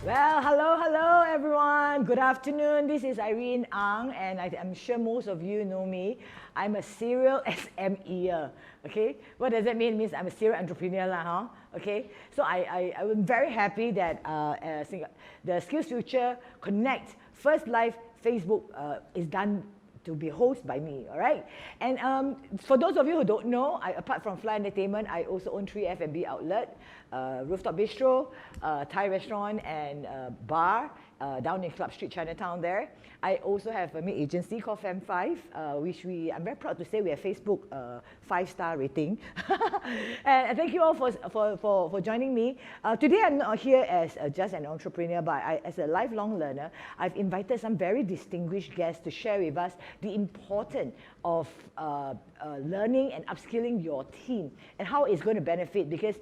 Well, hello everyone. Good afternoon. This is 𝗖𝗵𝗃𝗃, and I'm sure most of you know me. I'm a serial SMEer. Okay, what does that mean? It means I'm a serial entrepreneur, huh? Okay, so I'm very happy that the SkillsFuture Connect First Live Facebook is done to be hosted by me, all right? And for those of you who don't know, apart from Fly Entertainment, I also own 3 F&B outlet, Rooftop Bistro, Thai restaurant, and bar down in Club Street, Chinatown there. I also have a maid agency called 𝗬𝗵𝗶𝗿, which I'm very proud to say we have Facebook 5-star rating. And thank you all for joining me. Today I'm not here as just an entrepreneur, but as a lifelong learner. I've invited some very distinguished guests to share with us the importance of learning and upskilling your team and how it's going to benefit, because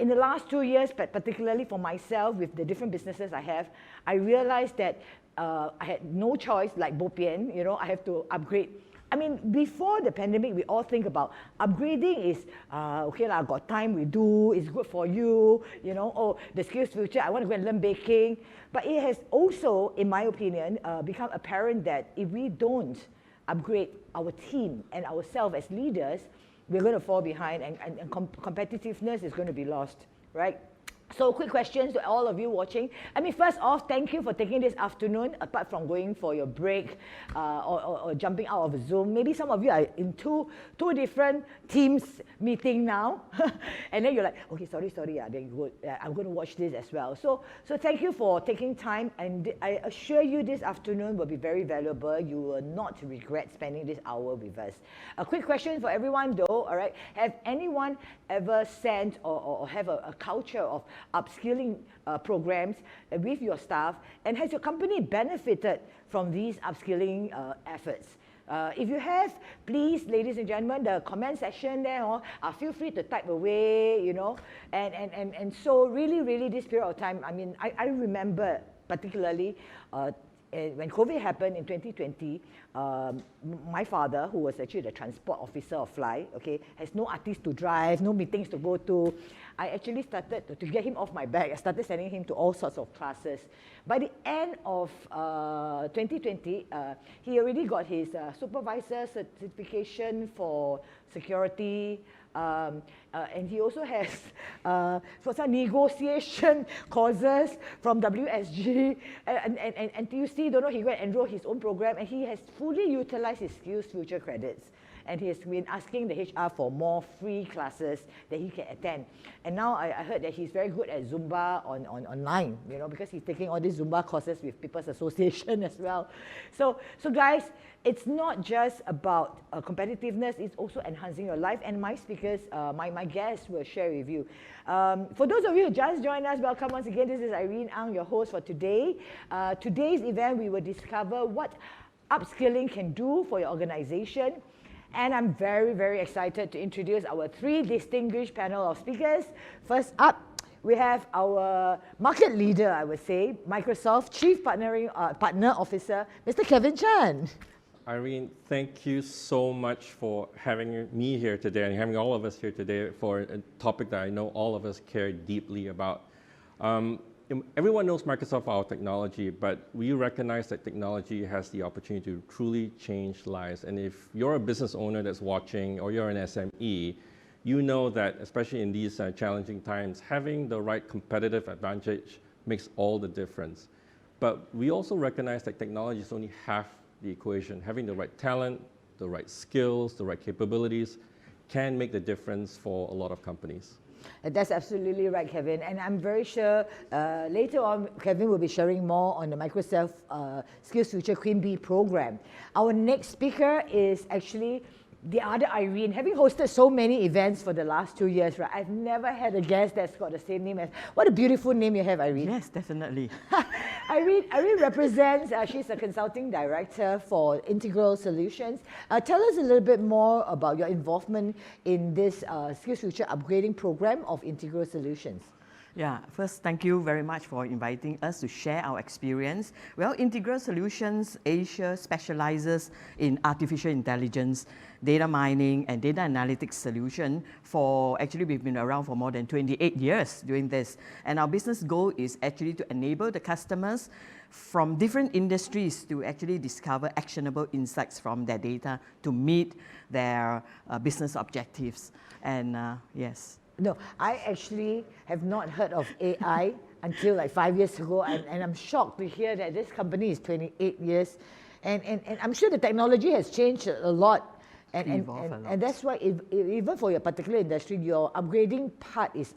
in the last 2 years, but particularly for myself with the different businesses I have, I realized that I had no choice, like bo pian, you know, I have to upgrade. I mean, before the pandemic, we all think about upgrading is, okay, I've got time, we do, it's good for you, you know, oh, the SkillsFuture, I want to go and learn baking. But it has also, in my opinion, become apparent that if we don't upgrade our team and ourselves as leaders, we're going to fall behind, and competitiveness is going to be lost, right? So quick questions to all of you watching. I mean, first off, thank you for taking this afternoon, apart from going for your break or jumping out of Zoom. Maybe some of you are in two different teams meeting now. And then you're like, okay, sorry, then I'm going to watch this as well. So thank you for taking time, and I assure you this afternoon will be very valuable. You will not regret spending this hour with us. A quick question for everyone though, all right? Have anyone ever sent or have a culture of upskilling programs with your staff, and has your company benefited from these upskilling efforts? If you have, please, ladies and gentlemen, the comment section there, feel free to type away, you know, and so really this period of time, I mean, I remember particularly when COVID happened in 2020, my father, who was actually the transport officer of Fly, okay, has no artists to drive, no meetings to go to. I actually started to get him off my back. I started sending him to all sorts of classes. By the end of 2020, he already got his supervisor certification for security, and he also has for some negotiation courses from WSG and 𝗕𝗏, don't know, he went and enroll his own program, and he has fully utilized his SkillsFuture credits. And he has been asking the HR for more free classes that he can attend. And now I heard that he's very good at Zumba online, you know, because he's taking all these Zumba courses with People's Association as well. So guys, it's not just about competitiveness, it's also enhancing your life. And my speakers, my guests will share with you. For those of you who just joined us, welcome once again. This is 𝗖𝗵𝗃𝗃, your host for today. Today's event, we will discover what upskilling can do for your organization. And I'm very excited to introduce our 3 distinguished panel of speakers. First up, we have our market leader, I would say, Microsoft Chief Partner Officer, Mr. Kevin Chan. Irene, thank you so much for having me here today and having all of us here today for a topic that I know all of us care deeply about. Everyone knows Microsoft for our technology, but we recognize that technology has the opportunity to truly change lives. And if you're a business owner that's watching, or you're an SME, you know that, especially in these challenging times, having the right competitive advantage makes all the difference. But we also recognize that technology is only half the equation. Having the right talent, the right skills, the right capabilities can make the difference for a lot of companies. That's absolutely right, Kevin. And I'm very sure later on, Kevin will be sharing more on the Microsoft SkillsFuture Queen Bee program. Our next speaker is actually the other Irene. Having hosted so many events for the last 2 years, right, I've never had a guest that's got the same name as, what a beautiful name you have, Irene. Yes, definitely. Irene represents, she's a consulting director for Integral Solutions. Tell us a little bit more about your involvement in this SkillsFuture upgrading program of Integral Solutions. Yeah, first, thank you very much for inviting us to share our experience. Well, Integral Solutions Asia specializes in artificial intelligence, data mining, and data analytics solution actually we've been around for more than 28 years doing this. And our business goal is actually to enable the customers from different industries to actually discover actionable insights from their data to meet their business objectives. And yes. No, I actually have not heard of AI until like 5 years ago, and I'm shocked to hear that this company is 28 years, and I'm sure the technology has changed a lot, and that's why even for your particular industry, your upgrading part is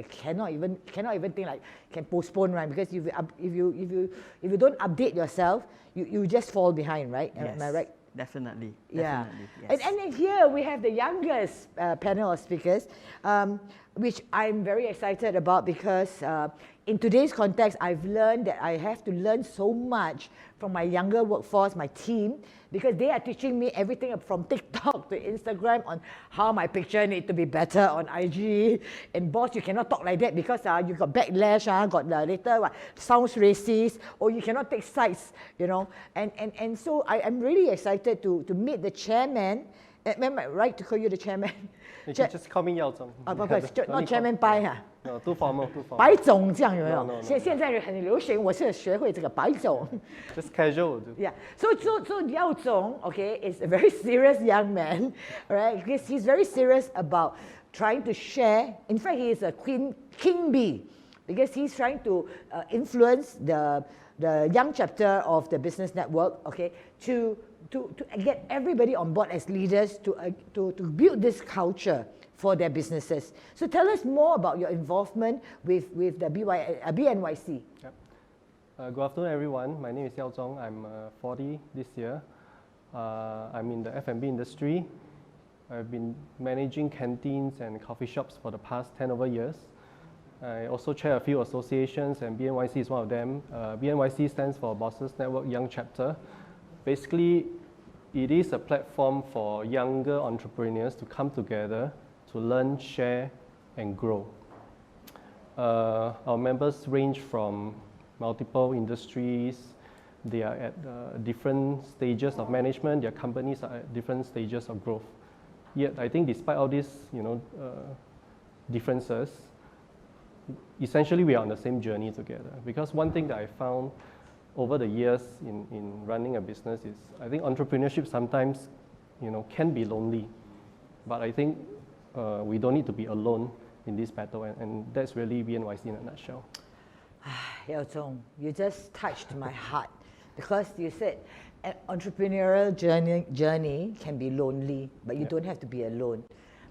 cannot even think like can postpone, right? Because if you don't update yourself, you just fall behind, right? Yes. Am I right? Definitely. Yeah. Yes. And here we have the youngest panel of speakers, which I'm very excited about because in today's context, I've learned that I have to learn so much from my younger workforce, my team, because they are teaching me everything from TikTok to Instagram on how my picture need to be better on IG. And boss, you cannot talk like that because you got backlash, got later what, sounds racist, or you cannot take sides, you know. And so I'm really excited to meet the chairman. Am I right to call you the chairman? You can just call me Yaozhong. Not Chairman Pai, huh? No, too formal. 白总这样有没有？ No. 现在很流行，我是学会这个白总。Just casual. Yeah. So Yaozhong, okay, is a very serious young man, right? Because he's very serious about trying to share. In fact, he is a king bee because he's trying to influence the young chapter of the business network, okay, to get everybody on board as leaders to build this culture for their businesses. So tell us more about your involvement with the BNYC. Yep. Good afternoon, everyone. My name is Yaozhong. I'm 40 this year. I'm in the F&B industry. I've been managing canteens and coffee shops for the past 10 over years. I also chair a few associations, and BNYC is one of them. BNYC stands for Bosses Network Young Chapter. Basically, it is a platform for younger entrepreneurs to come together to learn, share, and grow. Our members range from multiple industries. They are at different stages of management. Their companies are at different stages of growth. Yet, I think despite all these, differences, essentially we are on the same journey together. Because one thing that I found over the years in running a business is, I think entrepreneurship sometimes, can be lonely. But I think we don't need to be alone in this battle, and that's really BNYC in a nutshell. Yaozhong, you just touched my heart because you said an entrepreneurial journey can be lonely, but you don't have to be alone.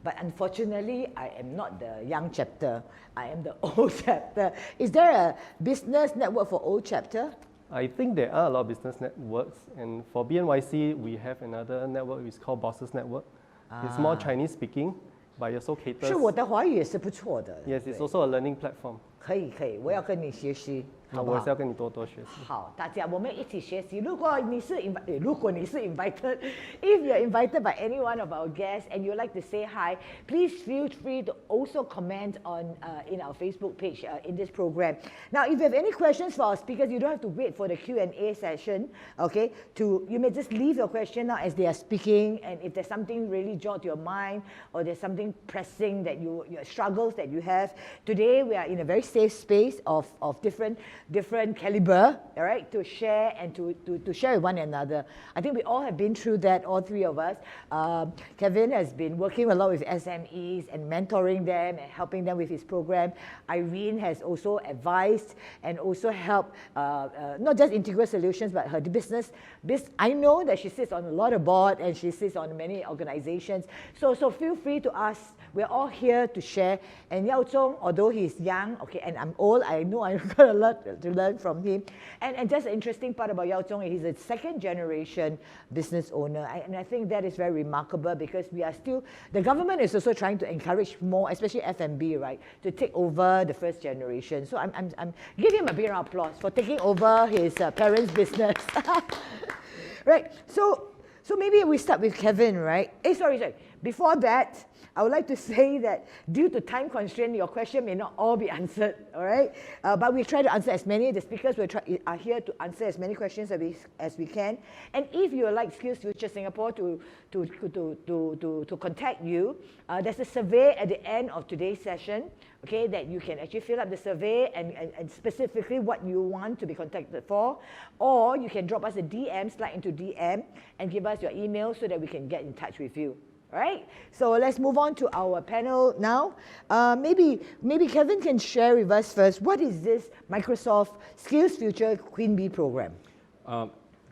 But unfortunately, I am not the young chapter. I am the old chapter. Is there a business network for old chapter? I think there are a lot of business networks, and for BNYC, we have another network which is called Bosses Network. It's more Chinese speaking, but it also caters. 是我的华语也是不错的。 Yes, it's also a learning platform. 可以，我要跟你学习，好不好？我是要跟你多学习。好，大家我们一起学习。如果你是 invited, if you're invited by any one of our guests and you'd like to say hi, please feel free to also comment on in our Facebook page in this program. Now, if you have any questions for our speakers, you don't have to wait for the Q&A session. Okay, you may just leave your question now as they are speaking, and if there's something really jot your mind or there's something pressing that your struggles that you have, today we are in a very safe space of different caliber, all right, to share and to share with one another. I think we all have been through that, all three of us. Kevin has been working a lot with SMEs and mentoring them and helping them with his program. Irene has also advised and also helped not just Integral Solutions, but her business. I know that she sits on a lot of board and she sits on many organizations. So feel free to ask. We're all here to share. And Yaozhong, although he's young, okay, and I'm old, I know I've got a lot to learn from him. And just an interesting part about Yaozhong, he's a second generation business owner. And I think that is very remarkable because we are still, the government is also trying to encourage more, especially F&B, right, to take over the first generation. So I'm give him a big round of applause for taking over his parents' business. Right, so maybe we start with Kevin, right? Sorry. before that, I would like to say that due to time constraint, your question may not all be answered, all right? But we try to answer as many. The speakers are here to answer as many questions as we can. And if you would like SkillsFuture Singapore to contact you, there's a survey at the end of today's session, okay, that you can actually fill up the survey and specifically what you want to be contacted for, or you can drop us a DM, slide into DM, and give us your email so that we can get in touch with you. All right, so let's move on to our panel now. Maybe Kevin can share with us first, what is this Microsoft SkillsFuture Queen Bee program?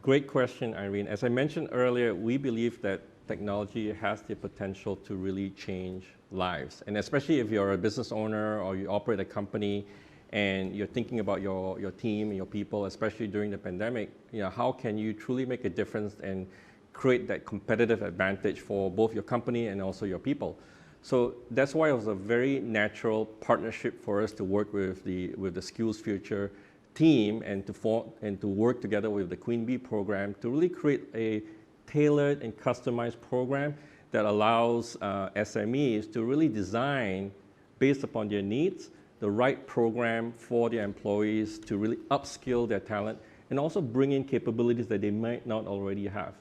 Great question, Irene. As I mentioned earlier, we believe that technology has the potential to really change lives. And especially if you're a business owner or you operate a company and you're thinking about your team and your people, especially during the pandemic, how can you truly make a difference and create that competitive advantage for both your company and also your people? So that's why it was a very natural partnership for us to work with the SkillsFuture team and to work together with the Queen Bee program to really create a tailored and customized program that allows SMEs to really design, based upon their needs, the right program for their employees to really upskill their talent and also bring in capabilities that they might not already have.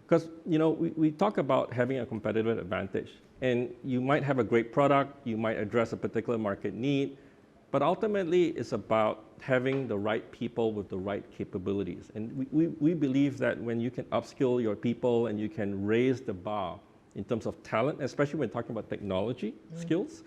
Because we talk about having a competitive advantage, and you might have a great product, you might address a particular market need, but ultimately it's about having the right people with the right capabilities. And we believe that when you can upskill your people and you can raise the bar in terms of talent, especially when talking about technology skills,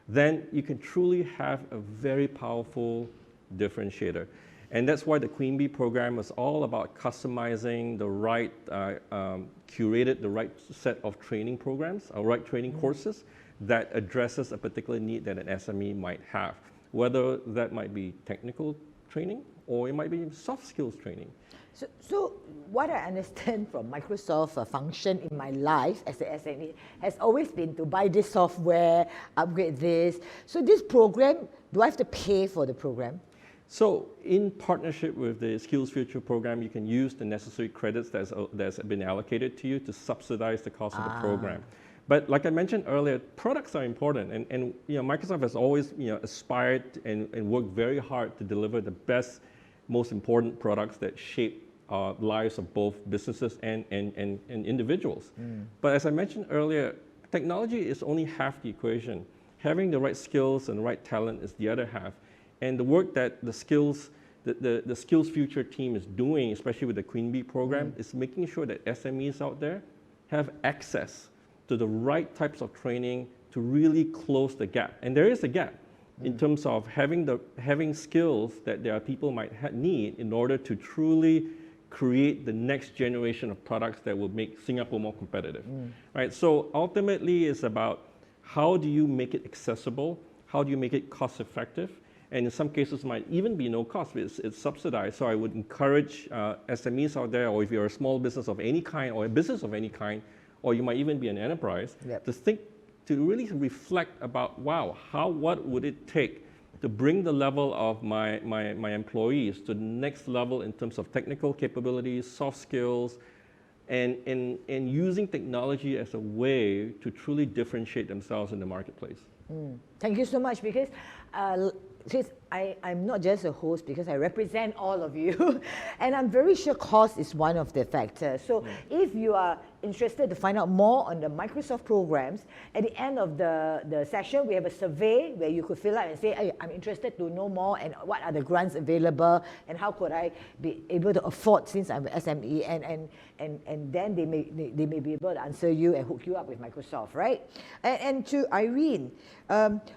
then you can truly have a very powerful differentiator. And that's why the Queen Bee program is all about customizing the right, curated the right set of training programs, or right training courses that addresses a particular need that an SME might have, whether that might be technical training or it might be soft skills training. So what I understand from Microsoft function in my life as an SME has always been to buy this software, upgrade this. So this program, do I have to pay for the program? So in partnership with the SkillsFuture program, you can use the necessary credits that's been allocated to you to subsidize the cost of the program. But like I mentioned earlier, products are important, and Microsoft has always aspired and worked very hard to deliver the best, most important products that shape lives of both businesses and individuals. But as I mentioned earlier, technology is only half the equation. Having the right skills and the right talent is the other half. And the work that the SkillsFuture team is doing, especially with the Queen Bee program, is making sure that SMEs out there have access to the right types of training to really close the gap. And there is a gap in terms of having skills that their people might need in order to truly create the next generation of products that will make Singapore more competitive. Right? So ultimately, it's about how do you make it accessible? How do you make it cost effective? And in some cases might even be no cost, it's subsidized. So I would encourage SMEs out there, or if you're a small business of any kind, or a business of any kind, or you might even be an enterprise, to really reflect about, wow, what would it take to bring the level of my employees to the next level in terms of technical capabilities, soft skills, and using technology as a way to truly differentiate themselves in the marketplace. Thank you so much, because I'm not just a host, because I represent all of you, and I'm very sure cost is one of the factors. So if you are interested to find out more on the Microsoft programs, at the end of the session, we have a survey where you could fill out and say, hey, I'm interested to know more, and what are the grants available, and how could I be able to afford, since I'm an SME, and then they may be able to answer you and hook you up with Microsoft, right? And to Irene,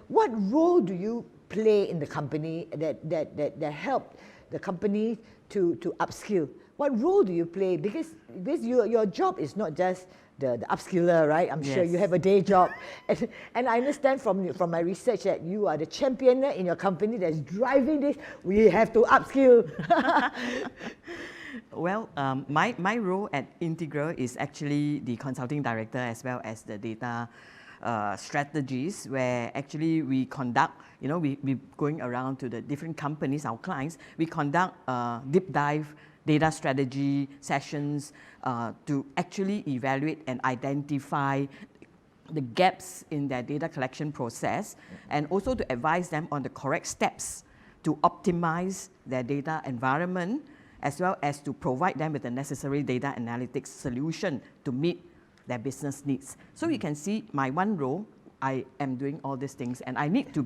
what role do you play in the company that help the company to upskill? What role do you play? Because your job is not just the upskiller, right? I'm sure you have a day job. And I understand from my research that you are the champion in your company that's driving this. We have to upskill. Well, my role at Integral is actually the consulting director as well as the data strategies, where actually we conduct, we going around to the different companies, our clients, we conduct deep dive data strategy sessions to actually evaluate and identify the gaps in their data collection process, and also to advise them on the correct steps to optimize their data environment, as well as to provide them with the necessary data analytics solution to meet their business needs. So you can see my one role, I am doing all these things, and I need to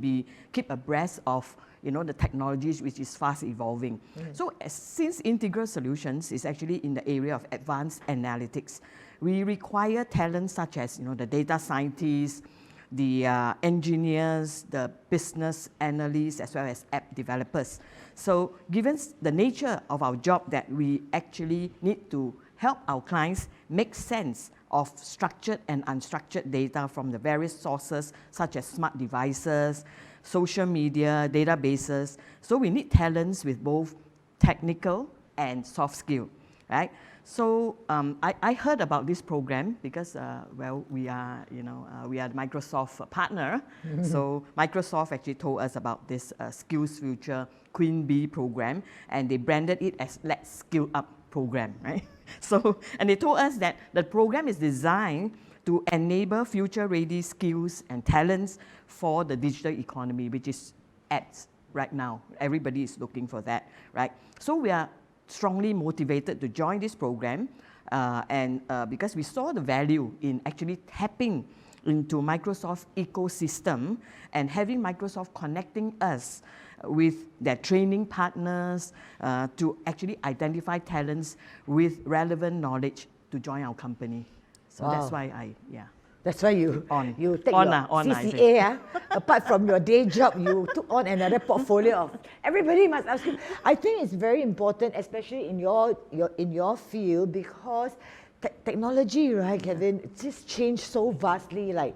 keep abreast of the technologies which is fast evolving. So since Integral Solutions is actually in the area of advanced analytics, we require talents such as the data scientists, the engineers, the business analysts, as well as app developers. So given the nature of our job that we actually need to help our clients make sense of structured and unstructured data from the various sources such as smart devices, social media, databases. So we need talents with both technical and soft skill, right? So I heard about this program because, well, we are the Microsoft partner. So Microsoft actually told us about this SkillsFuture Queen Bee program, and they branded it as Let's Skill Up program, right? So, and they told us that the program is designed to enable future-ready skills and talents for the digital economy, which is at right now. Everybody is looking for that, right? So we are strongly motivated to join this program, because we saw the value in actually tapping into Microsoft ecosystem and having Microsoft connecting us with their training partners to actually identify talents with relevant knowledge to join our company. So that's why That's why you take your CCA, apart from your day job, you took on another portfolio of, everybody must ask you. I think it's very important, especially in your field, because technology, right, Kevin, it just changed so vastly, and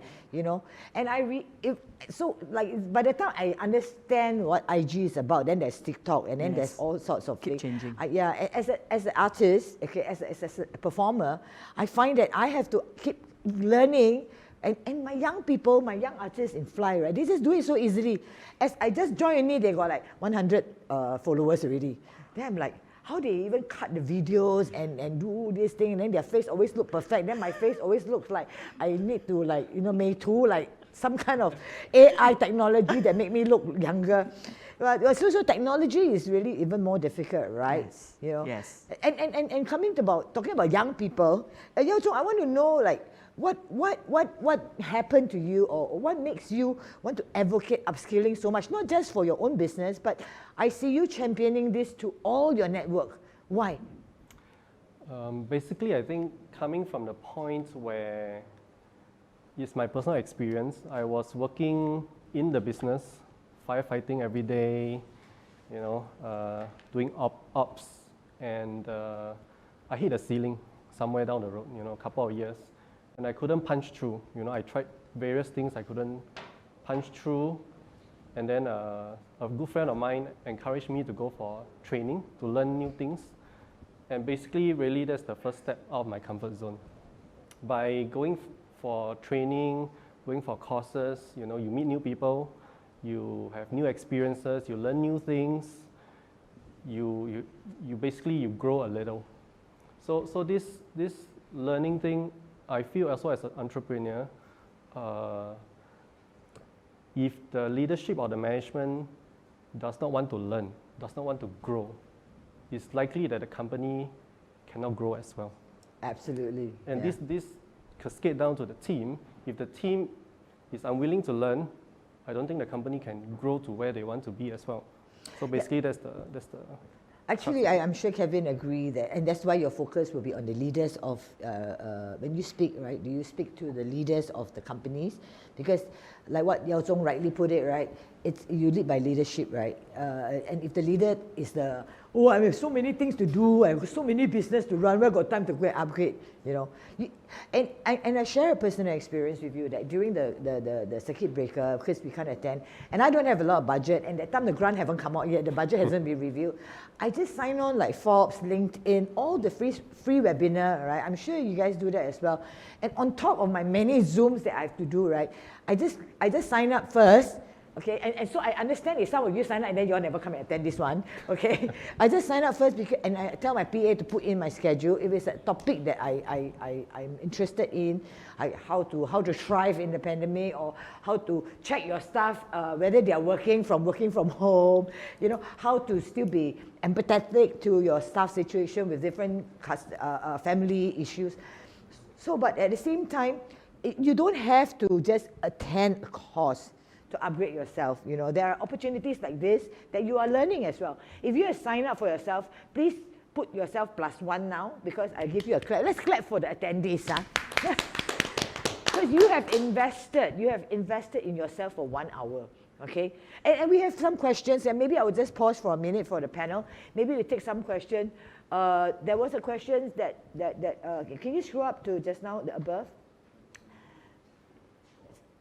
by the time I understand what IG is about, then there's TikTok, and then there's all sorts of things. Changing. As an artist, okay, as a performer, I find that I have to keep learning, and my young artists in Fly, right, they just do it so easily. As I just joined they got like 100 followers already. Then I'm like, how they even cut the videos and do this thing, and then their face always look perfect. Then my face always looks like I need to 𝗵𝗵𝗃𝗁, like some kind of AI technology that make me look younger. But so technology is really even more difficult, right? Yes. And talking about young people, Yaozhong, I want to know what happened to you, or what makes you want to advocate upskilling so much, not just for your own business, but I see you championing this to all your network. Why? Basically, I think coming from the point where it's my personal experience, I was working in the business, firefighting every day, doing ops, and I hit a ceiling somewhere down the road, a couple of years. And I couldn't punch through. I tried various things, I couldn't punch through. And then a good friend of mine encouraged me to go for training, to learn new things. And basically, really, that's the first step out of my comfort zone. By going for training, going for courses, you meet new people, you have new experiences, you learn new things, you basically grow a little. So this learning thing, I feel also as an entrepreneur, if the leadership or the management does not want to learn, does not want to grow, it's likely that the company cannot grow as well. Absolutely. And this cascade down to the team. If the team is unwilling to learn, I don't think the company can grow to where they want to be as well. So basically, that's the Actually, I'm sure Kevin agrees that, and that's why your focus will be on the leaders of, when you speak, right, do you speak to the leaders of the companies? Because like what Yaozhong rightly put it, right, you lead by leadership, right? And if the leader is I have so many things to do, I have so many business to run, where got time to go and upgrade, And I share a personal experience with you that during the circuit breaker, because we can't attend, and I don't have a lot of budget, and that time the grant haven't come out yet, the budget hasn't been reviewed. I just sign on like Forbes, LinkedIn, all the free webinar, right? I'm sure you guys do that as well. And on top of my many Zooms that I have to do, right? I just sign up first, Okay, and so I understand if some of you sign up and then you all never come and attend this one, okay? I just sign up first because, and I tell my PA to put in my schedule if it's a topic that I'm interested in, how to thrive in the pandemic, or how to check your staff whether they are working from home, you know, how to still be empathetic to your staff situation with different family issues. So, but at the same time, you don't have to just attend a course to upgrade yourself. You know, there are opportunities like this that you are learning as well. If you have signed up for yourself, please put yourself +1 now, because I give you a clap. Let's clap for the attendees, huh? Because you have invested in yourself for 1 hour. Okay, and we have some questions, and maybe I will just pause for a minute for the panel. Maybe we take some question. There was a question that can you scroll up to just now, the above?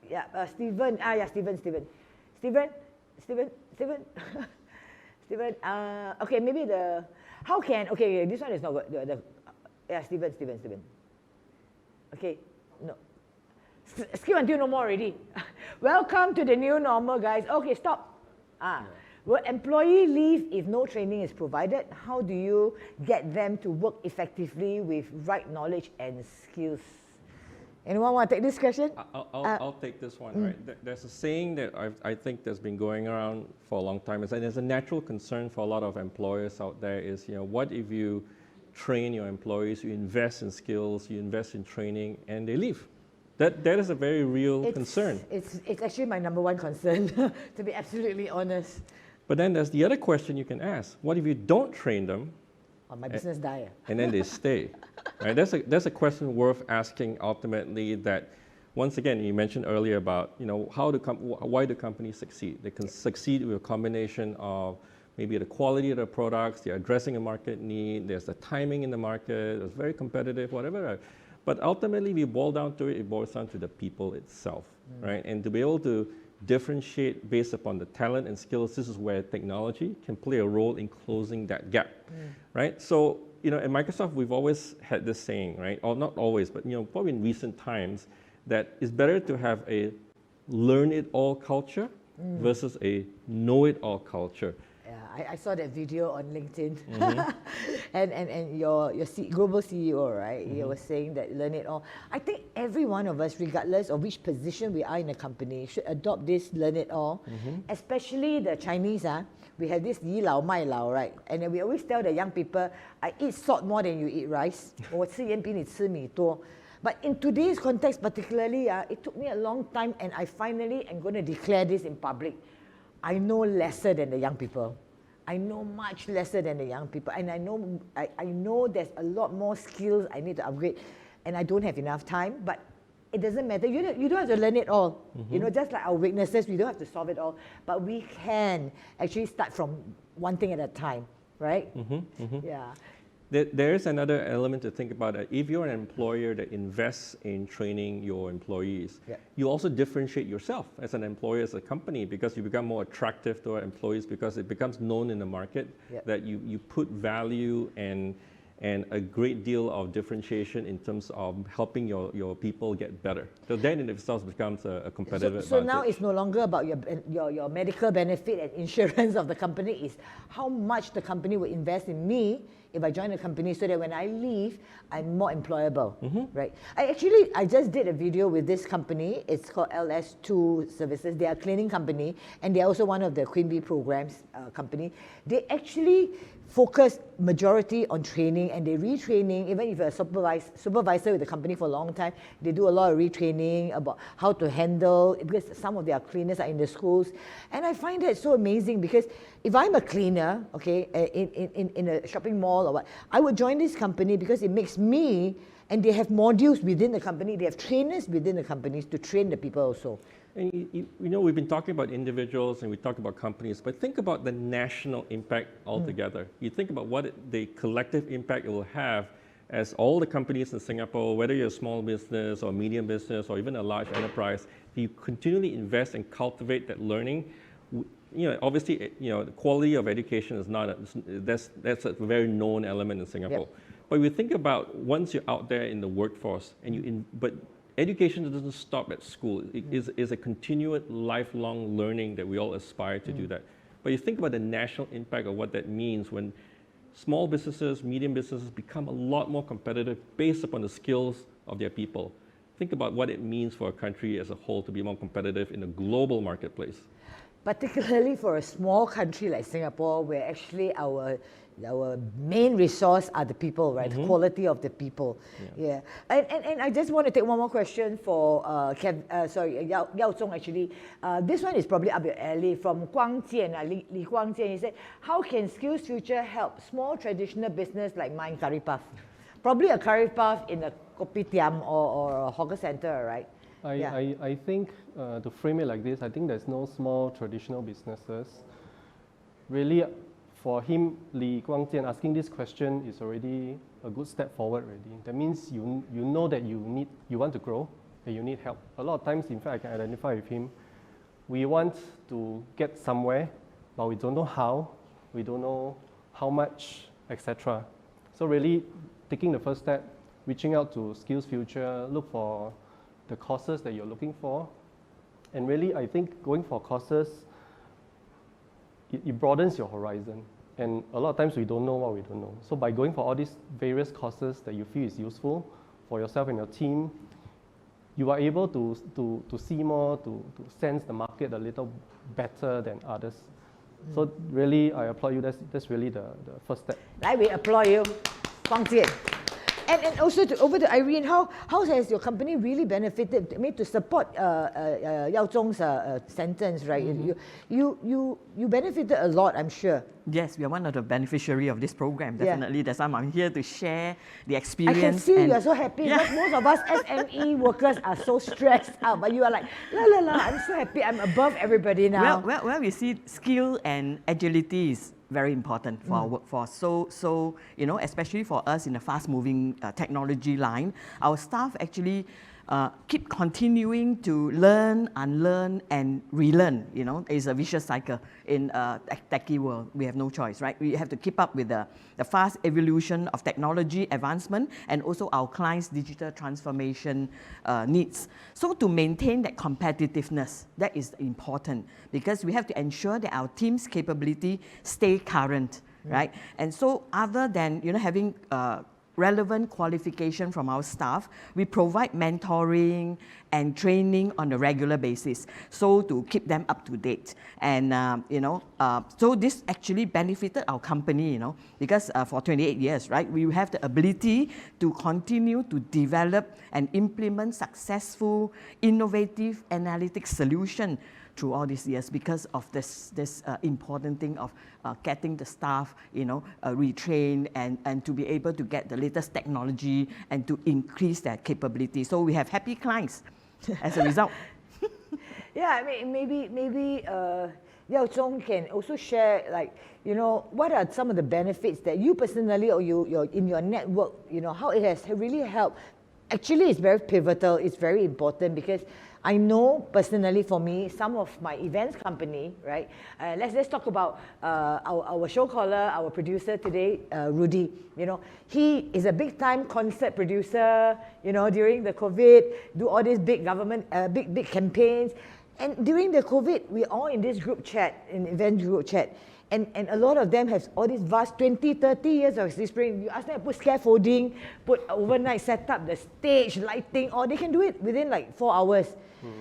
Yeah, Stephen. Yeah, Stephen. Stephen. Okay, maybe the how can okay, this one is not good. Yeah, Stephen. Okay, no. Skip until no more already. Welcome to the new normal, guys. Okay, stop. Will employee leave if no training is provided? How do you get them to work effectively with right knowledge and skills? Anyone want to take this question? I'll take this one. Right? There's a saying that I think that's been going around for a long time, and there's a natural concern for a lot of employers out there is, you know, what if you train your employees, you invest in skills, you invest in training, and they leave? That is a very real concern. It's actually my #1 concern, to be absolutely honest. But then there's the other question you can ask. What if you don't train them? Oh, my business die. And then they stay. Right? That's a question worth asking ultimately, that, once again, you mentioned earlier about, you know, why do companies succeed? They can succeed with a combination of maybe the quality of the products, they're addressing a market need, there's the timing in the market, it's very competitive, whatever. But ultimately, if you boil down to it, it boils down to the people itself, right? And to be able to differentiate based upon the talent and skills, this is where technology can play a role in closing that gap, right? So, you know, at Microsoft, we've always had this saying, right? Or not always, but, you know, probably in recent times, that it's better to have a learn-it-all culture versus a know-it-all culture. Yeah, I saw that video on LinkedIn. and your global CEO, right? He was saying that learn it all. I think every one of us, regardless of which position we are in a company, should adopt this learn it all. Especially the Chinese, we have this 倚老卖老, right? And then we always tell the young people, I eat salt more than you eat rice. 我吃盐比你吃米多. But in today's context particularly, it took me a long time, and I finally am going to declare this in public. I know lesser than the young people. I know much lesser than the young people, and I know there's a lot more skills I need to upgrade, and I don't have enough time. But it doesn't matter. You don't have to learn it all. You know, just like our weaknesses, we don't have to solve it all, but we can actually start from one thing at a time, right? Yeah. There is another element to think about. If you're an employer that invests in training your employees, you also differentiate yourself as an employer, as a company, because you become more attractive to our employees, because it becomes known in the market that you put value and a great deal of differentiation in terms of helping your people get better. So then in itself becomes a competitive advantage. So now it's no longer about your medical benefit and insurance of the company. It's how much the company will invest in me if I join the company, so that when I leave, I'm more employable, right? I just did a video with this company. It's called LS2 Services. They are a cleaning company, and they're also one of the Queen Bee programs company. They actually focus majority on training, and they retraining. Even if you're a supervisor with the company for a long time, they do a lot of retraining about how to handle, because some of their cleaners are in the schools. And I find that so amazing, because if I'm a cleaner, okay, in a shopping mall or what, I would join this company because it makes me, and they have modules within the company, they have trainers within the companies to train the people also. And you know, we've been talking about individuals and we talk about companies, but think about the national impact altogether. You think about what the collective impact it will have as all the companies in Singapore, whether you're a small business or medium business or even a large enterprise, you continually invest and cultivate that learning. You know, obviously, you know, the quality of education is not, that's a very known element in Singapore. But we think about once you're out there in the workforce, and but education doesn't stop at school. It is a continuous lifelong learning that we all aspire to do that. But you think about the national impact of what that means when small businesses, medium businesses become a lot more competitive based upon the skills of their people. Think about what it means for a country as a whole to be more competitive in a global marketplace. Particularly for a small country like Singapore, where actually our main resource are the people, right? The quality of the people. Yeah. And I just want to take one more question for Yaozhong actually. This one is probably up your alley from Guangjian, Li Guangjian. He said, how can SkillsFuture help small traditional business like mine, curry puff? Probably a curry puff in a kopitiam or a hawker center, right? I think to frame it like this, I think there's no small traditional businesses. Really, for him, Li Guangjian, asking this question is already a good step forward already. That means you know that you want to grow, that you need help. A lot of times, in fact, I can identify with him. We want to get somewhere, but we don't know how, we don't know how much, etc. So really, taking the first step, reaching out to SkillsFuture, look for the courses that you're looking for. And really, I think going for courses, it broadens your horizon. And a lot of times we don't know what we don't know. So by going for all these various courses that you feel is useful for yourself and your team, you are able to see more, to sense the market a little better than others. So really, I applaud you. That's really the first step. We applaud you, Guangjian. And also over to Irene, how has your company really benefited? I mean, to support Yaozhong's sentence, right? You benefited a lot, I'm sure. Yes, we are one of the beneficiaries of this program, definitely. That's why I'm here to share the experience. I can see you are so happy because most of us SME workers are so stressed out, but you are like, I'm so happy, I'm above everybody now. Well, we see skill and agility is very important for our workforce. So especially for us in the fast-moving technology line, our staff actually keep continuing to learn, unlearn, and relearn. It's a vicious cycle in techie world. We have no choice, right? We have to keep up with the fast evolution of technology advancement and also our clients' digital transformation needs. So to maintain that competitiveness, that is important because we have to ensure that our team's capability stay current, right? And so other than having relevant qualification from our staff, we provide mentoring and training on a regular basis, so to keep them up to date. And so this actually benefited our company, because for 28 years, right, we have the ability to continue to develop and implement successful, innovative analytics solution through all these years because of this important thing of getting the staff, retrained and to be able to get the latest technology and to increase their capability. So we have happy clients as a result. Yeah, I mean, maybe Yaozhong can also share, what are some of the benefits that you personally or you're in your network, how it has really helped. Actually, it's very pivotal. It's very important because I know personally for me, some of my events company, right? Let's talk about our show caller, our producer today, Rudy. He is a big time concert producer. During the COVID, do all these big government, big campaigns. And during the COVID, we're all in this group chat, in event group chat. And a lot of them have all these vast 20, 30 years of experience. You ask them to put scaffolding, put overnight setup, the stage, lighting, or they can do it within 4 hours.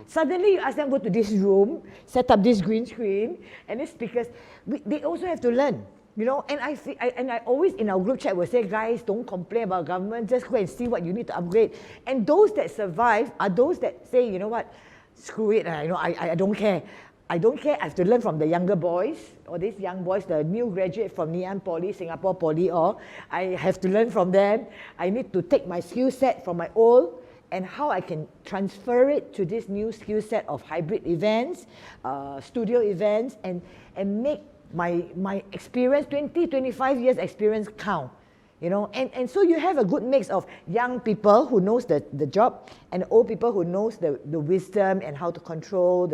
Suddenly you ask them to go to this room, set up this green screen, and these speakers, they also have to learn. And I always in our group chat will say, guys, don't complain about government, just go and see what you need to upgrade. And those that survive are those that say, you know what, screw it, I don't care. I don't care, I have to learn from the younger boys, or these young boys, the new graduate from Ngee Poly, Singapore Poly, or I have to learn from them. I need to take my skill set from my old and how I can transfer it to this new skill set of hybrid events, studio events, and make my experience, 20, 25 years experience count. And so you have a good mix of young people who knows the job and old people who knows the wisdom and how to control,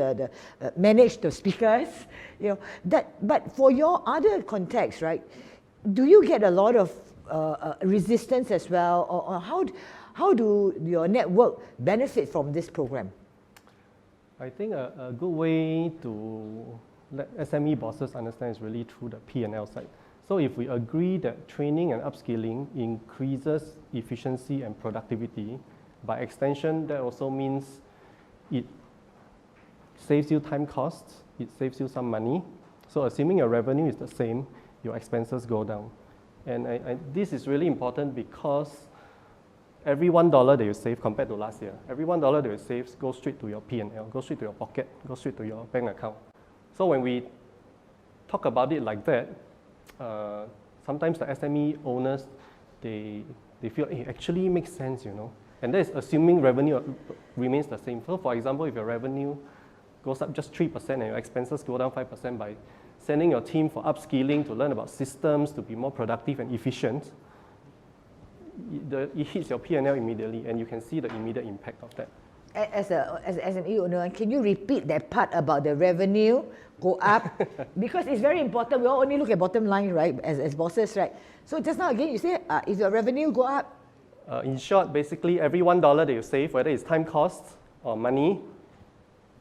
manage the speakers. But for your other context, right, do you get a lot of resistance as well, or how do your network benefit from this program? I think a good way to let SME bosses understand is really through the P&L side. So if we agree that training and upskilling increases efficiency and productivity, by extension, that also means it saves you time costs, it saves you some money. So assuming your revenue is the same, your expenses go down. And this is really important because every $1 that you save compared to last year, every $1 that you save goes straight to your P&L, goes straight to your pocket, goes straight to your bank account. So when we talk about it like that, sometimes the SME owners, they feel it actually makes sense, you know. And that is assuming revenue remains the same. So for example, if your revenue goes up just 3% and your expenses go down 5% by sending your team for upskilling to learn about systems to be more productive and efficient, it hits your P&L immediately and you can see the immediate impact of that. As an SME owner, can you repeat that part about the revenue go up? Because it's very important. We all only look at bottom line, right, as bosses, right? So just now again, you say if your revenue go up? In short, basically every $1 that you save, whether it's time costs or money,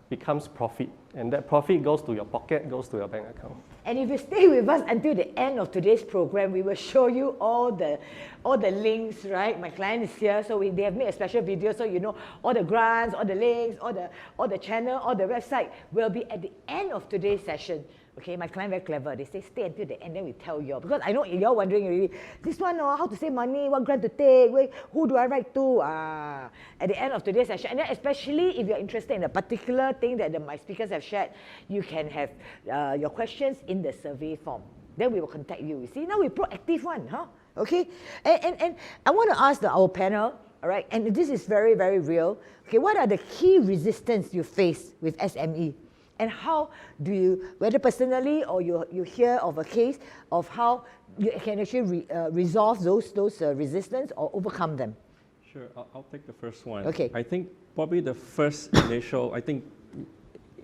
becomes profit. And that profit goes to your pocket, goes to your bank account. And if you stay with us until the end of today's program, we will show you all the links, right? My client is here, so they have made a special video, so you know all the grants, all the links, all the channel, all the website will be at the end of today's session. Okay, my client very clever. They say stay until the end, then we tell you. Because I know you're wondering already, this one, how to save money, what grant to take, who do I write to? At the end of today's session. And then especially if you're interested in a particular thing that my speakers have shared, you can have your questions in the survey form. Then we will contact you. You see, now we're proactive one, huh? Okay, and I want to ask our panel, all right, and this is very, very real. Okay, what are the key resistance you face with SME? And how do you, whether personally or you hear of a case of how you can actually resolve those resistance or overcome them? Sure, I'll take the first one. Okay. I think probably the first initial, I think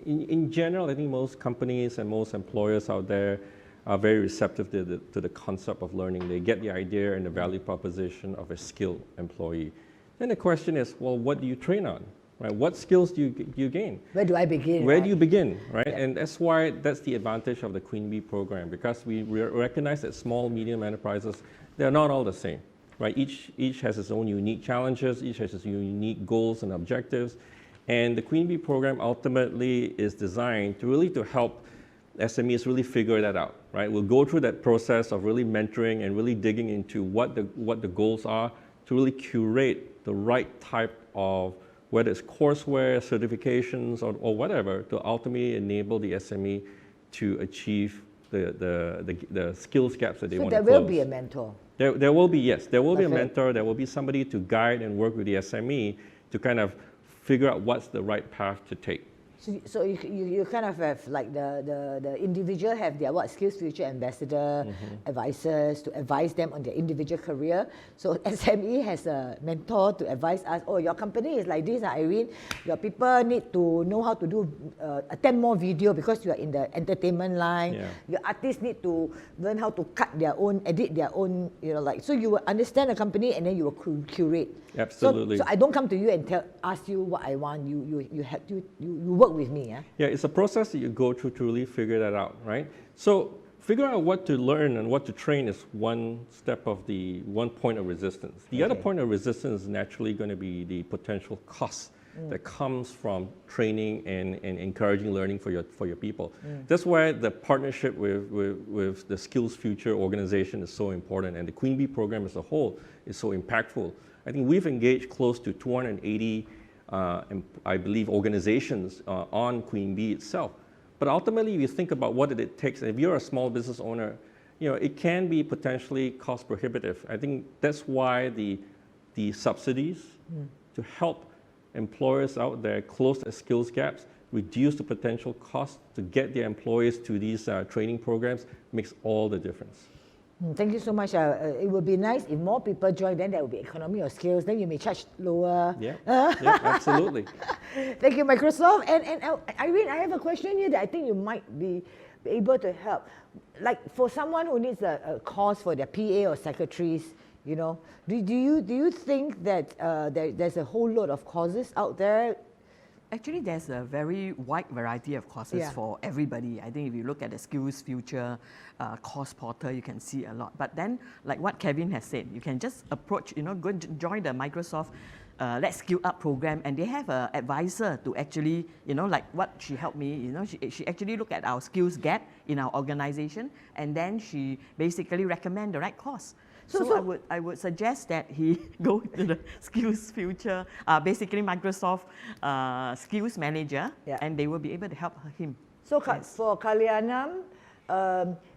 in general, I think most companies and most employers out there are very receptive to the concept of learning. They get the idea and the value proposition of a skilled employee. Then the question is, well, what do you train on? Right? What skills do you gain? Where do I begin? Where do you begin, right? Yeah. And that's the advantage of the Queen Bee program, because we recognize that small, medium enterprises, they're not all the same, right? Each has its own unique challenges, each has its unique goals and objectives. And the Queen Bee program ultimately is designed to help SMEs really figure that out, right? We'll go through that process of really mentoring and really digging into what the goals are to really curate the right type of, whether it's courseware, certifications, or whatever, to ultimately enable the SME to achieve the skills gaps that they want to close. So there will be a mentor? There will be, yes. There will be a mentor. There will be somebody to guide and work with the SME to kind of figure out what's the right path to take. So you kind of have like the individual have their SkillsFuture ambassador, advisors to advise them on their individual career. So SME has a mentor to advise us, oh, your company is like this, Irene. Your people need to know how to do, attend more video because you are in the entertainment line. Yeah. Your artists need to learn how to cut their own, edit their own, so you will understand the company and then you will curate. Absolutely. So I don't come to you and ask you what I want. You work with me. Yeah, it's a process that you go through to really figure that out, right? So figuring out what to learn and what to train is one step of the one point of resistance. The other point of resistance is naturally going to be the potential cost that comes from training and encouraging learning for your people. That's why the partnership with the SkillsFuture organization is so important, and the Queen Bee program as a whole is so impactful. I think we've engaged close to 280 I believe organizations on Queen Bee itself. But ultimately, if you think about what it takes, and if you're a small business owner, it can be potentially cost prohibitive. I think that's why the subsidies to help employers out there close their skills gaps, reduce the potential cost to get their employees to these training programs makes all the difference. Thank you so much. It would be nice if more people join, then there will be economy of scales, then you may charge lower. Yeah, yeah, absolutely. Thank you, Microsoft. And Irene, I have a question here that I think you might be able to help. Like for someone who needs a course for their PA or secretaries, You know, do you think that there's a whole lot of courses out there? Actually, there's a very wide variety of courses for everybody. I think if you look at the SkillsFuture course portal, you can see a lot. But then, like what Kevin has said, you can just approach, you know, go and join the Microsoft Let's Skill Up program, and they have an advisor to actually, you know, like what she helped me, you know, she actually looked at our skills gap in our organization, and then she basically recommend the right course. So I would suggest that he go to the SkillsFuture, basically Microsoft Skills Manager, and they will be able to help him. So for Kalyanam,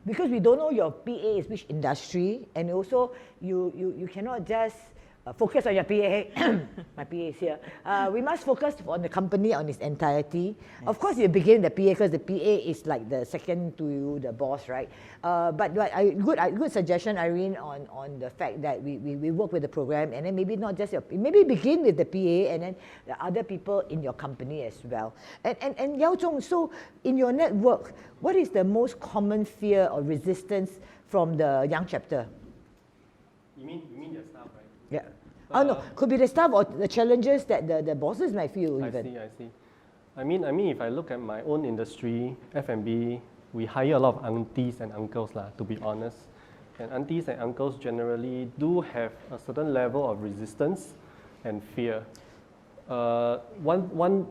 because we don't know your PA is which industry, and also you cannot just focus on your PA. My PA is here. We must focus on the company on its entirety. Yes. Of course, you begin the PA because the PA is like the second to you, the boss, right? But good suggestion, Irene, on the fact that we work with the program, and then maybe not just maybe begin with the PA and then the other people in your company as well. And Yaozhong, so in your network, what is the most common fear or resistance from the young chapter? You mean your staff, right? Yeah. Oh no, could be the staff or the challenges that the bosses might feel even. I see. I mean, if I look at my own industry, F&B, we hire a lot of aunties and uncles, to be honest. And aunties and uncles generally do have a certain level of resistance and fear. One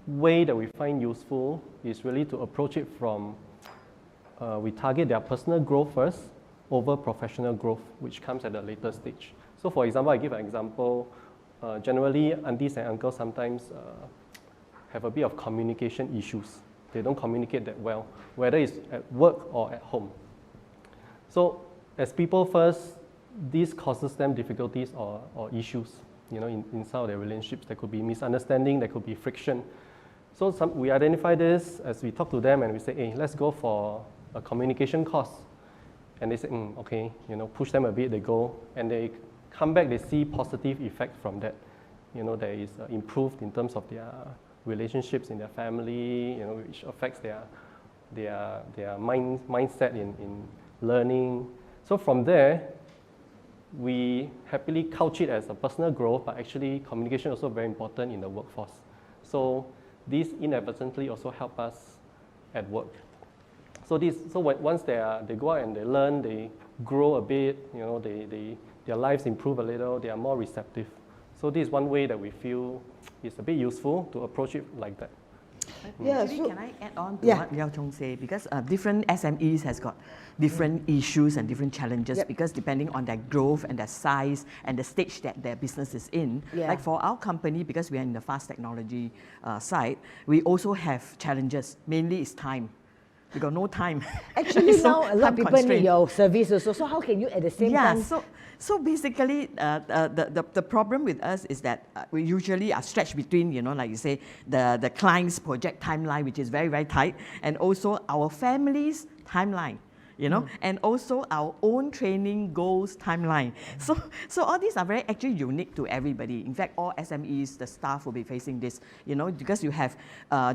way that we find useful is really to approach it from, we target their personal growth first over professional growth, which comes at a later stage. So for example, I give an example. Generally, aunties and uncles sometimes have a bit of communication issues. They don't communicate that well, whether it's at work or at home. So as people first, this causes them difficulties or issues, you know, in some of their relationships. There could be misunderstanding, there could be friction. So we identify this as we talk to them and we say, hey, let's go for a communication course. And they say, okay, you know, push them a bit, they go, and they come back, they see positive effect from that. You know, there is improved in terms of their relationships in their family, you know, which affects their mindset in learning. So from there, we happily couch it as a personal growth, but actually communication is also very important in the workforce. So this inadvertently also help us at work. So once they go out and they learn, they grow a bit, you know, their lives improve a little, they are more receptive. So this is one way that we feel is a bit useful to approach it like that. Yeah, actually, can I add on to what Yaozhong said? Because different SMEs has got different issues and different challenges because depending on their growth and their size and the stage that their business is in. Like for our company, because we are in the fast technology side, we also have challenges. Mainly is time. We got no time. Actually, now a lot of people need your service also. So how can you at the same time? So basically, the problem with us is that we usually are stretched between, you know, like you say, the client's project timeline, which is very, very tight, and also our family's timeline, you know, and also our own training goals timeline. So all these are very actually unique to everybody. In fact, all SMEs, the staff will be facing this, you know, because you have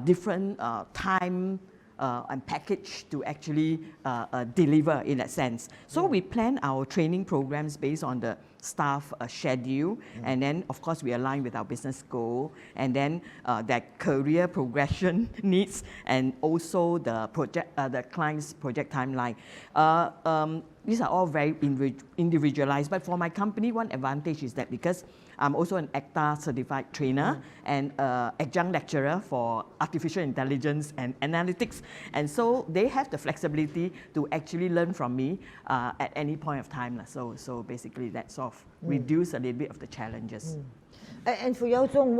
different time and package to actually deliver in that sense. So we plan our training programs based on the staff schedule, and then of course we align with our business goal, and then that career progression needs, and also the client's project timeline. These are all very individualized, but for my company, one advantage is that because I'm also an ACTA certified trainer and adjunct lecturer for artificial intelligence and analytics, and so they have the flexibility to actually learn from me at any point of time. So basically that sort of reduce a little bit of the challenges. And for Yaozhong,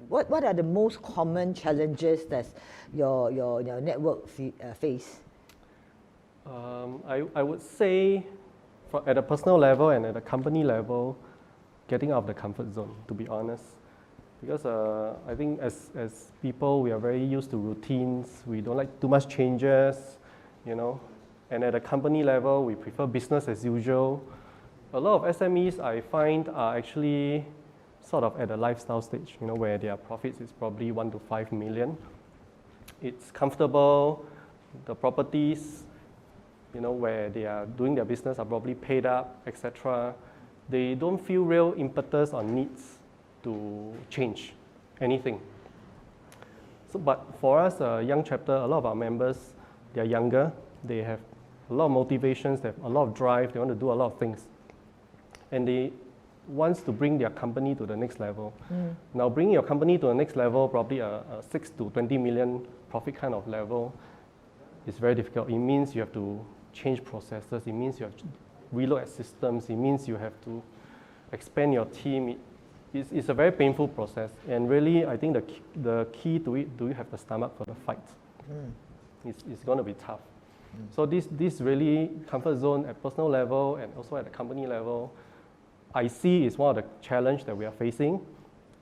what are the most common challenges that your network face? I would say at a personal level and at a company level, getting out of the comfort zone, to be honest. Because I think as people, we are very used to routines. We don't like too much changes, you know. And at a company level, we prefer business as usual. A lot of SMEs, I find, are actually sort of at a lifestyle stage, you know, where their profits is probably 1 to 5 million. It's comfortable, the properties where they are doing their business are probably paid up, etc. They don't feel real impetus or needs to change anything. So, but for us, young chapter, a lot of our members, they are younger, they have a lot of motivations, they have a lot of drive, they want to do a lot of things. And they want to bring their company to the next level. Now, bringing your company to the next level, probably a 6 to 20 million profit kind of level, is very difficult. It means you have to change processes, it means you have to relook at systems, it means you have to expand your team. It's a very painful process, and really, I think the key to it, do you have the stomach for the fight? It's going to be tough. So this really comfort zone at personal level and also at the company level, I see is one of the challenge that we are facing,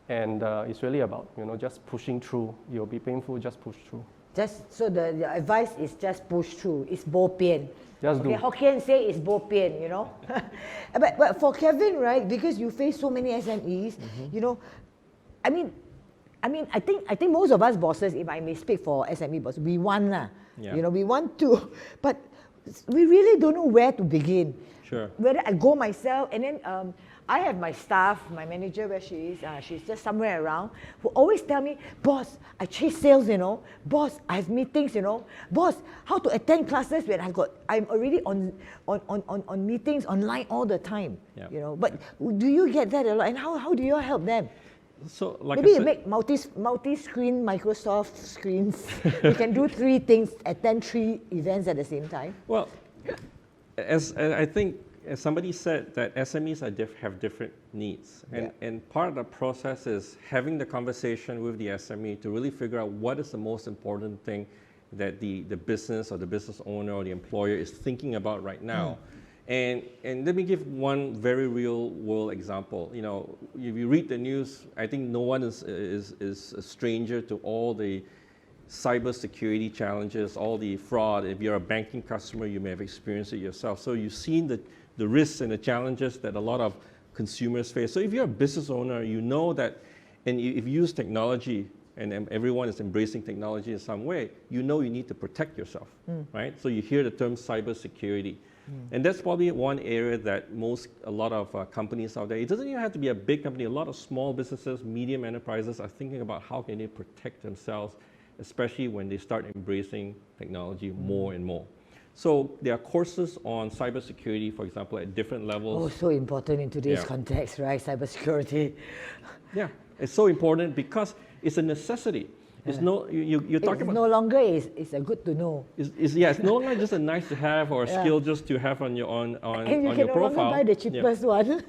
and it's really about just pushing through. It will be painful, just push through. So the advice is just push through. It's bo pian. Just do. Hokkien say it's bo pian, but for Kevin, right? Because you face so many SMEs, I mean, I think most of us bosses, if I may speak for SME bosses, we want we want to, but we really don't know where to begin. Sure. Whether I go myself, and then I have my staff, my manager, where she is, she's just somewhere around, who always tell me, boss, I chase sales, boss, I have meetings, boss, how to attend classes when I'm already on meetings online all the time, But do you get that a lot, and how do you help them? So, like maybe you make multi-screen Microsoft screens. You can do 3 things, attend 3 events at the same time. Well, as I think, as somebody said, that SMEs have different needs. And part of the process is having the conversation with the SME to really figure out what is the most important thing that the business or the business owner or the employer is thinking about right now. And let me give one very real world example. If you read the news, I think no one is a stranger to all the cybersecurity challenges, all the fraud. If you're a banking customer, you may have experienced it yourself. So you've seen the risks and the challenges that a lot of consumers face. So if you're a business owner, you know that, and if you use technology, and everyone is embracing technology in some way, you need to protect yourself, right? So you hear the term cybersecurity. And that's probably one area that a lot of companies out there, it doesn't even have to be a big company, a lot of small businesses, medium enterprises are thinking about how can they protect themselves, especially when they start embracing technology more and more. So there are courses on cybersecurity, for example, at different levels. Oh, so important in today's context, right? Cybersecurity. Yeah, it's so important because it's a necessity. It's you're talking about. No longer it's a good to know. It's no longer just a nice to have or a skill just to have on your and you your can profile. No longer buy the cheapest one.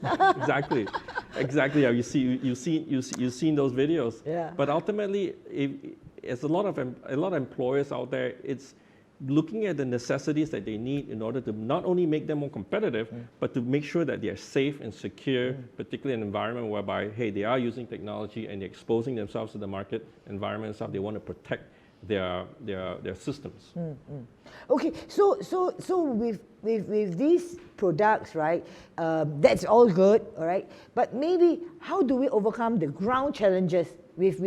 Exactly. Yeah, you've seen those videos. Yeah. But ultimately, as a lot of employers out there, it's looking at the necessities that they need in order to not only make them more competitive, but to make sure that they are safe and secure, particularly in an environment whereby, hey, they are using technology and they're exposing themselves to the market environment and stuff. They want to protect their systems. Okay, so with these products, right, that's all good, all right, but maybe how do we overcome the ground challenges with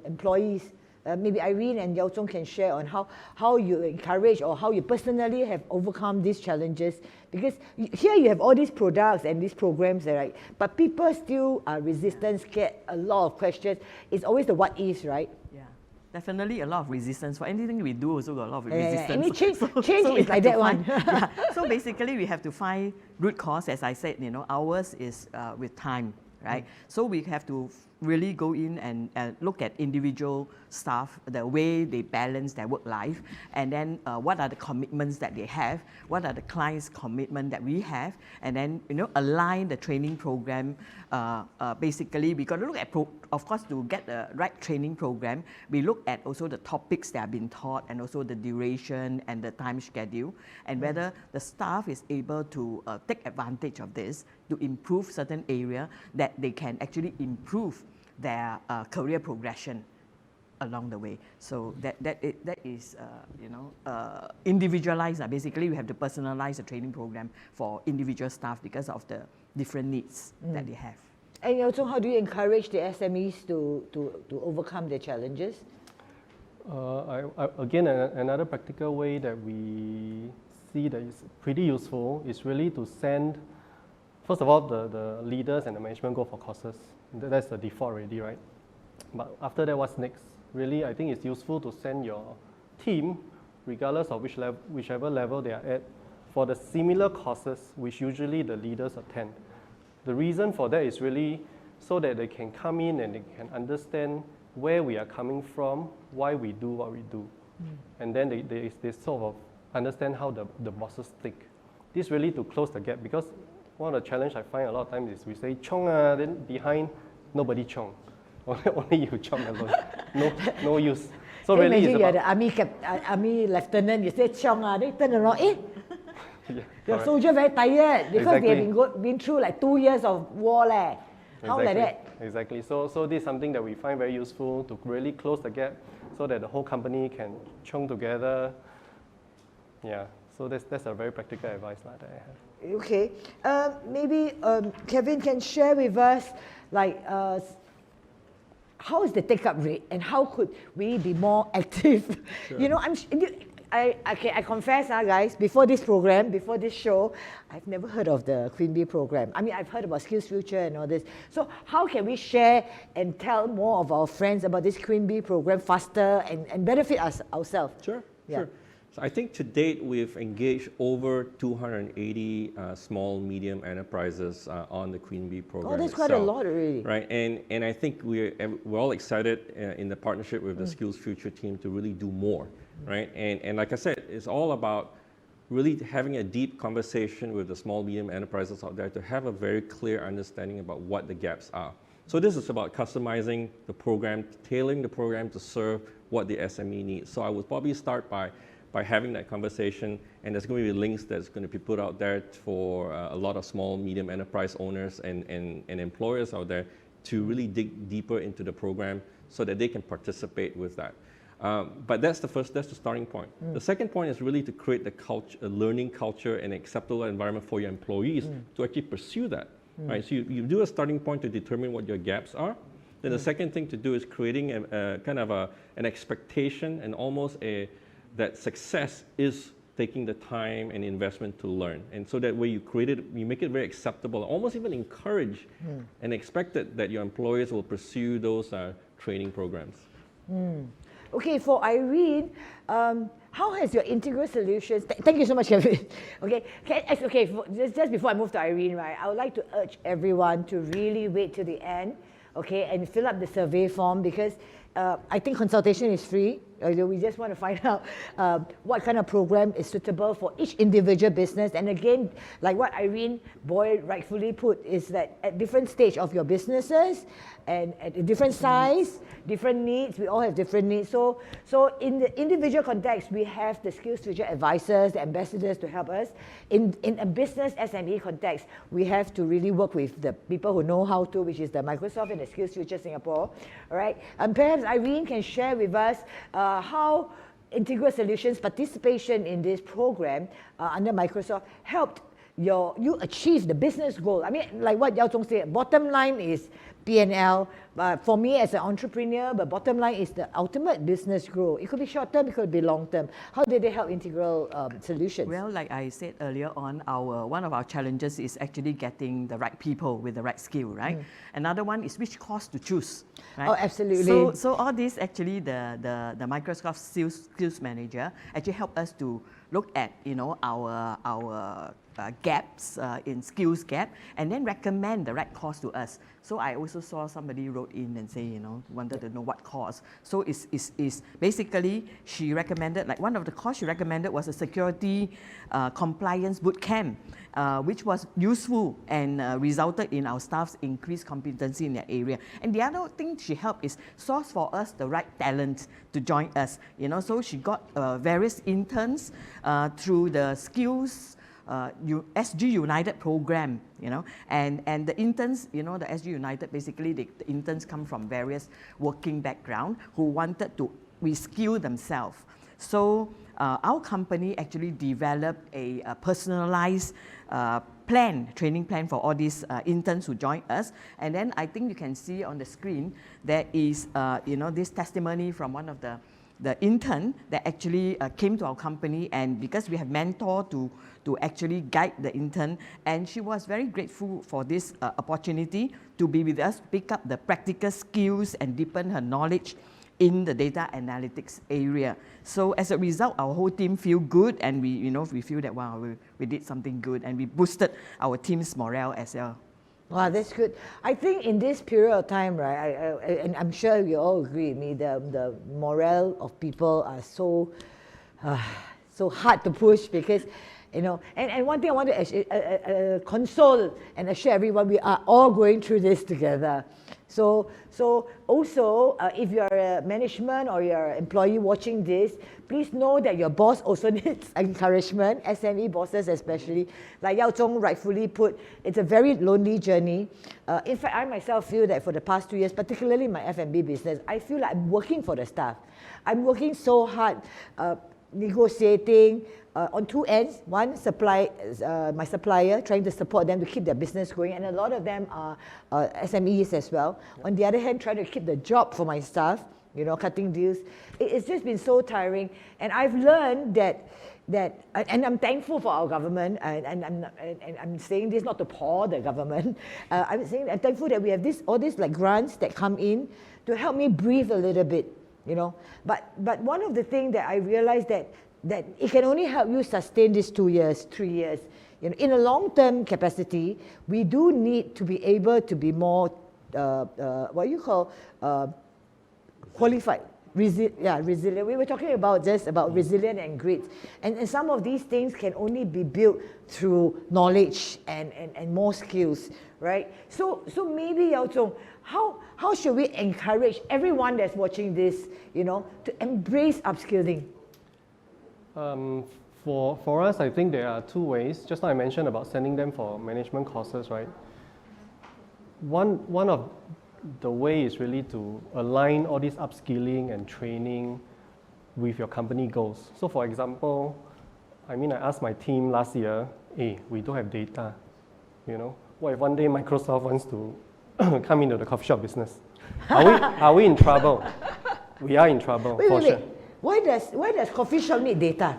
employees? Maybe Irene and Yaozhong can share on how you encourage or how you personally have overcome these challenges. Because here you have all these products and these programs, right? But people still are resistant, scared, a lot of questions. It's always the what is, right? Yeah, definitely a lot of resistance. For anything we do also got a lot of resistance. Any change is like that one. So basically we have to find root cause. As I said, ours is with time, right? So we have to really go in and look at individual staff, the way they balance their work life, and then what are the commitments that they have, what are the clients' commitment that we have, and then align the training program. Basically, we got to look at, of course, to get the right training program, we look at also the topics that have been taught and also the duration and the time schedule, and whether the staff is able to take advantage of this to improve certain area that they can actually improve their career progression along the way. So that is individualized. Basically, we have to personalize the training program for individual staff because of the different needs that they have. And also, how do you encourage the SMEs to overcome their challenges? Again, another practical way that we see that is pretty useful is really to send, first of all, the leaders and the management go for courses. That's the default already, right? But after that, what's next? Really, I think it's useful to send your team, regardless of whichever level they are at, for the similar courses which usually the leaders attend. The reason for that is really so that they can come in and they can understand where we are coming from, why we do what we do. And then they sort of understand how the bosses think. This really to close the gap, because one of the challenges I find a lot of times is we say, "Chong," then behind, nobody chong. Only you chong alone. No use. So Can really you it's imagine you're about... the army lieutenant, you say chong, they turn around, Yeah, the correct. soldier very tired because they Exactly. have been through like 2 years of war. How like that? Exactly. So this is something that we find very useful to really close the gap so that the whole company can chong together. Yeah, so that's a very practical advice that I have. Okay, maybe Kevin can share with us like how is the take-up rate and how could we be more active? Sure. You know, I confess, guys, before this program, before this show, I've never heard of the Queen Bee program. I mean, I've heard about SkillsFuture and all this. So how can we share and tell more of our friends about this Queen Bee program faster and benefit us ourselves? Sure, Yeah. sure. So I think to date we've engaged over 280 small, medium enterprises on the Queen Bee program. Oh, that's quite a itself, lot already. right? And I think we're all excited in the partnership with the SkillsFuture team to really do more, right? And like I said, it's all about really having a deep conversation with the small, medium enterprises out there to have a very clear understanding about what the gaps are. So this is about customizing the program, tailoring the program to serve what the SME needs. So I would probably start by having that conversation, and there's going to be links that's going to be put out there for a lot of small, medium enterprise owners and employers out there to really dig deeper into the program so that they can participate with that. But that's the starting point. The second point is really to create the culture, a learning culture and acceptable environment for your employees to actually pursue that. Right? So you do a starting point to determine what your gaps are. Then the second thing to do is creating a kind of an expectation and almost that success is taking the time and investment to learn. And so that way you make it very acceptable, almost even encourage and expect that your employers will pursue those training programs. Okay, for Irene, how has your integral solutions, thank you so much, Kevin. Just before I move to Irene, right, I would like to urge everyone to really wait till the end, okay, and fill up the survey form, because I think consultation is free. We just want to find out what kind of program is suitable for each individual business. And again, like what Irene Boyd rightfully put, is that at different stage of your businesses and at a different size, different needs, we all have different needs. So in the individual context, we have the SkillsFuture advisors, the ambassadors to help us. In a business SME context, we have to really work with the people who know how to, which is the Microsoft and the SkillsFuture Singapore. All right, and perhaps Irene can share with us how Integral Solutions participation in this program under Microsoft helped you achieve the business goal. I mean, like what Yaozhong said, bottom line is P&L. For me as an entrepreneur, but bottom line is the ultimate business growth. It could be short term, it could be long term. How did they help Integral Solutions? Well, like I said earlier on, one of our challenges is actually getting the right people with the right skill, right? Another one is which course to choose, right? Oh, absolutely. So all this actually, the Microsoft Skills Manager actually help us to look at, our gaps in skills gap, and then recommend the right course to us. So I also saw somebody wrote in and say, wanted to know what course. So is basically she recommended, like one of the course she recommended was a security compliance boot camp, which was useful and resulted in our staff's increased competency in that area. And the other thing she helped is source for us the right talent to join us. So she got various interns through the skills SG United program, and the interns, the SG United, basically the interns come from various working background who wanted to reskill themselves. So our company actually developed a personalized training plan for all these interns who join us. And then I think you can see on the screen, there is, this testimony from one of the intern that actually came to our company, and because we have mentor to actually guide the intern, and she was very grateful for this opportunity to be with us, pick up the practical skills and deepen her knowledge in the data analytics area. So as a result, our whole team feel good, and we feel that wow, we did something good, and we boosted our team's morale as well. Wow, that's good. I think in this period of time, right, and I'm sure you all agree with me, the morale of people are so hard to push, because, and one thing I want to console and assure everyone, we are all going through this together. So also, if you're a management or you're an employee watching this, please know that your boss also needs encouragement, SME bosses especially. Like Yaozhong rightfully put, it's a very lonely journey. In fact, I myself feel that for the past 2 years, particularly my F&B business, I feel like I'm working for the staff. I'm working so hard, negotiating, on two ends. One, my supplier, trying to support them to keep their business going, and a lot of them are SMEs as well. Yep. On the other hand, trying to keep the job for my staff, cutting deals. It's just been so tiring, and I've learned that and I'm thankful for our government, and I'm saying this not to paw the government. I'm thankful that we have all these like grants that come in to help me breathe a little bit, But one of the things that I realized that it can only help you sustain these 2 years, 3 years. In a long-term capacity, we do need to be able to be more, qualified, resilient. We were talking about resilient and grit. And some of these things can only be built through knowledge and more skills, right? So maybe, Yaozhong, how should we encourage everyone that's watching this, to embrace upskilling? For us, I think there are two ways. Just now I mentioned about sending them for management courses, right? One of the way is really to align all this upskilling and training with your company goals. So for example, I asked my team last year, hey, we don't have data. What if one day Microsoft wants to come into the coffee shop business? Are we in trouble? We are in trouble, for sure. Why does coffee shop need data?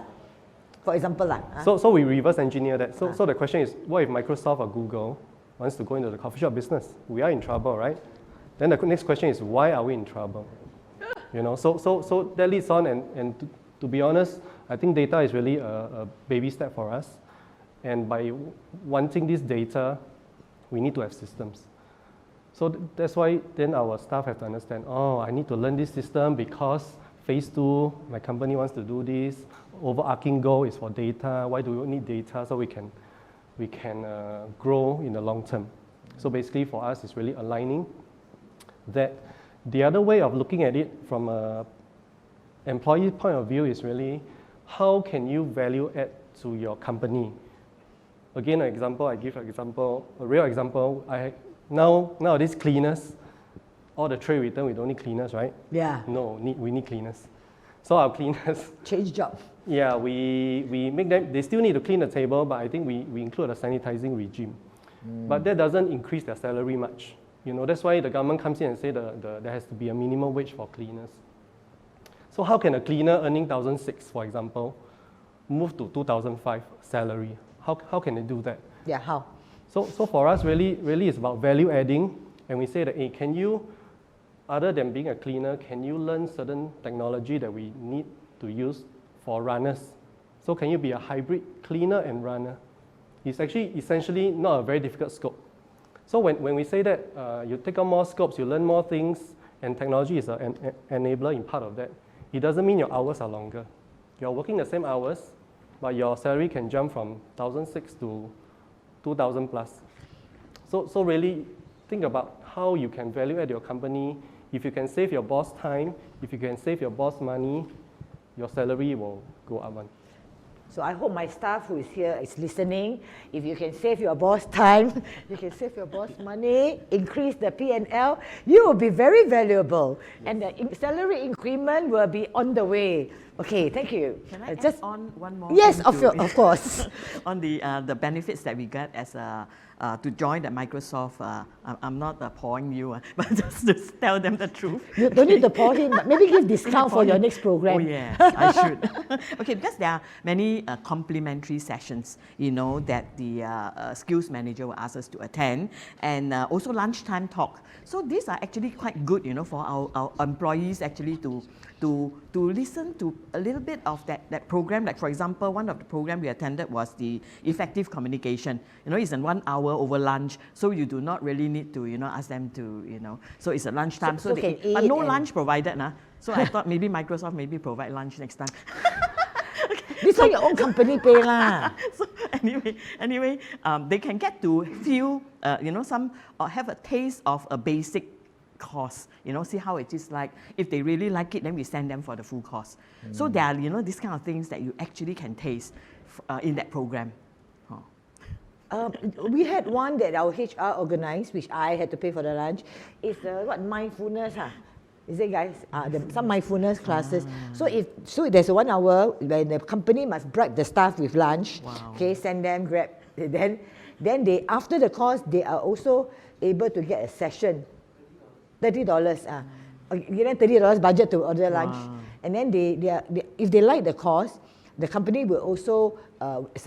For example, So we reverse engineer that. So the question is, what if Microsoft or Google wants to go into the coffee shop business? We are in trouble, right? Then the next question is, why are we in trouble? So that leads on, and to be honest, I think data is really a baby step for us. And by wanting this data, we need to have systems. So that's why then our staff have to understand, I need to learn this system because phase 2, my company wants to do this. Overarching goal is for data. Why do we need data? So we can grow in the long term. So basically for us, it's really aligning that. The other way of looking at it from an employee point of view is really, how can you value add to your company? Again, I give an example, a real example. Nowadays cleaners, all the tray return, we don't need cleaners, right? Yeah. No, we need cleaners. So our cleaners change job. Yeah, we make them, they still need to clean the table, but I think we include a sanitizing regime. But that doesn't increase their salary much. That's why the government comes in and say there has to be a minimum wage for cleaners. So how can a cleaner earning 1,600, for example, move to 2,500 salary? How can they do that? Yeah, how? So for us, really it's about value adding, and we say that, hey, can you, other than being a cleaner, can you learn certain technology that we need to use for runners? So can you be a hybrid cleaner and runner? It's actually essentially not a very difficult scope. So when we say that you take on more scopes, you learn more things, and technology is an enabler in part of that, it doesn't mean your hours are longer. You're working the same hours, but your salary can jump from 1,600 to 2,000 plus. So really think about how you can value add your company. If you can save your boss time, if you can save your boss money, your salary will go up one. So I hope my staff who is here is listening. If you can save your boss time, you can save your boss money, increase the P&L, you will be very valuable. Yes. And the salary increment will be on the way. Okay, thank you. Can I add on one more? Yes, of course. On the benefits that we get as a to join the Microsoft, I'm not pawing you, but just to tell them the truth. You don't need to paw him, but maybe give discount for your next program. Oh yes, I should. Okay, because there are many complimentary sessions, that the skills manager will ask us to attend, and also lunchtime talk. So these are actually quite good, for our employees actually to listen to a little bit of that program. Like for example, one of the program we attended was the effective communication. It's in 1 hour over lunch, so you do not really need to, ask them to, so it's a lunchtime. So they eat, but no lunch provided, nah. So I thought maybe Microsoft provide lunch next time. This one your own company pay lah. So anyway, they can get to feel, some or have a taste of a basic course. See how it is like. If they really like it, then we send them for the full course. So there are, these kind of things that you actually can taste in that program. We had one that our HR organized, which I had to pay for the lunch. It's mindfulness, Is it, guys? Some mindfulness classes. So there's a 1 hour when the company must bribe the staff with lunch. Wow. Okay, send them Grab. Then they, after the course, they are also able to get a session. $30. Give them $30 budget to order lunch. And then they if they like the course, the company will also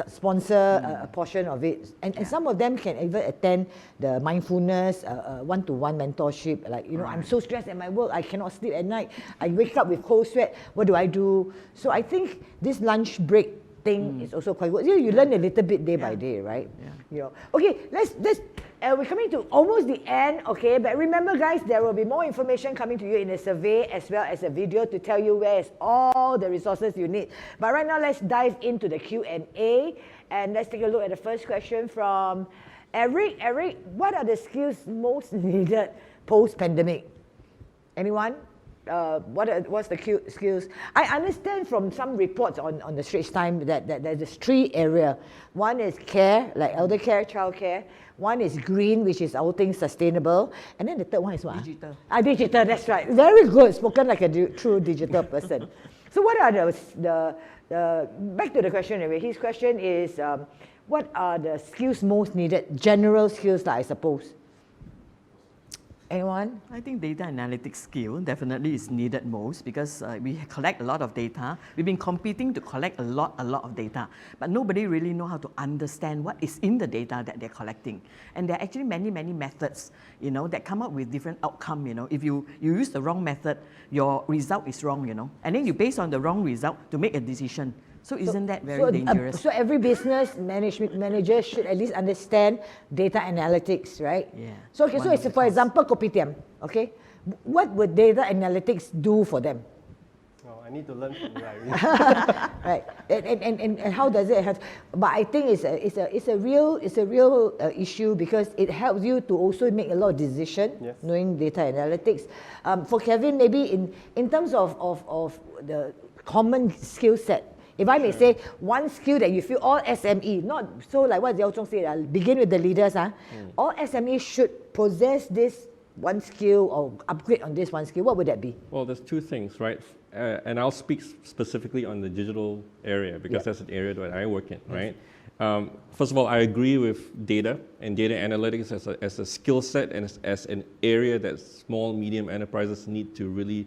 sponsor a portion of it. And some of them can even attend the mindfulness, one-to-one mentorship. Like, I'm so stressed at my work, I cannot sleep at night. I wake up with cold sweat, what do I do? So I think this lunch break thing is also quite good. You learn a little bit day by day, right? Yeah. Okay, let's we're coming to almost the end, okay? But remember, guys, there will be more information coming to you in a survey as well as a video to tell you where is all the resources you need. But right now, let's dive into the Q&A, and let's take a look at the first question from Eric. Eric, what are the skills most needed post-pandemic? Anyone? What's the skills? I understand from some reports on the Straits Times that there's 3 areas. One is care, like elder care, child care. One is green, which is all things sustainable. And then the third one is what? Digital. Digital, that's right. Very good, spoken like a true digital person. So what are the back to the question anyway. His question is, what are the skills most needed? General skills, I suppose. Anyone? I think data analytics skill definitely is needed most because we collect a lot of data. We've been competing to collect a lot of data, but nobody really know how to understand what is in the data that they're collecting. And there are actually many methods, that come up with different outcome. If you use the wrong method, your result is wrong. And then you base on the wrong result to make a decision. So isn't that very dangerous? So every business manager should at least understand data analytics, right? Yeah. So okay, it's for example, 𝗵𝗵𝗃𝗵, okay? What would data analytics do for them? Oh, I need to learn from you, Irene. Right. And how does it help? But I think it's a real issue because it helps you to also make a lot of decisions, knowing data analytics. For Kevin, maybe in terms of the common skill set. If I may say, one skill that you feel all SME, not so like what Yaozhong said, begin with the leaders. All SMEs should possess this one skill or upgrade on this one skill. What would that be? Well, there's 2 things, right? And I'll speak specifically on the digital area because that's an area that I work in, right? First of all, I agree with data and data analytics as a skill set and as an area that small, medium enterprises need to really,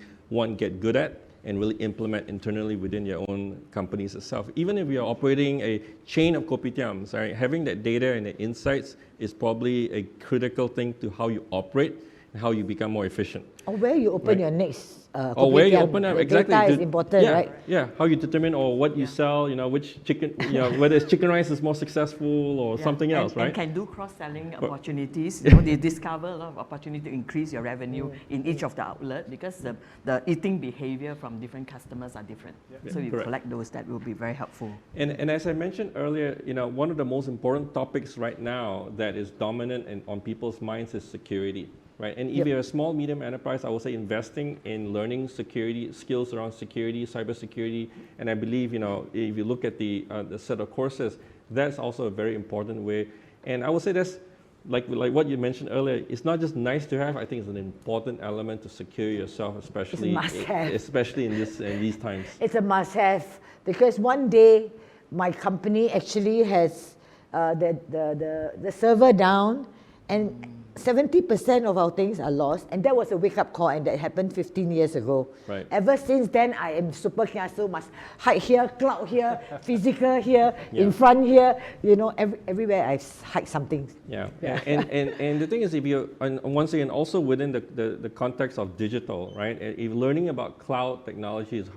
get good at and really implement internally within their own companies itself. Even if you're operating a chain of kopitiams, right, having that data and the insights is probably a critical thing to how you operate and how you become more efficient. Or where you open your next or where you open up, exactly. Data is important, right? Yeah, how you determine what you sell, which chicken, whether it's chicken rice is more successful or something else, right? And can do cross-selling opportunities. They discover a lot of opportunity to increase your revenue in each of the outlet because the eating behavior from different customers are different. So you collect those, that will be very helpful. And as I mentioned earlier, one of the most important topics right now that is dominant on people's minds is security. Right, and if you're a small, medium enterprise, I would say investing in learning security, skills around security, cybersecurity, and I believe, if you look at the set of courses, that's also a very important way. And I would say that's, like what you mentioned earlier, it's not just nice to have, I think it's an important element to secure yourself, especially in these times. It's a must-have because one day my company actually has the server down, and 70% of our things are lost, and that was a wake-up call, and that happened 15 years ago. Right. Ever since then, I am super kiasu, must hide here, cloud here, physical here, in front here, you know, everywhere I hide something. Yeah, and the thing is, if you, and once again, also within the context of digital, right? If learning about cloud technology is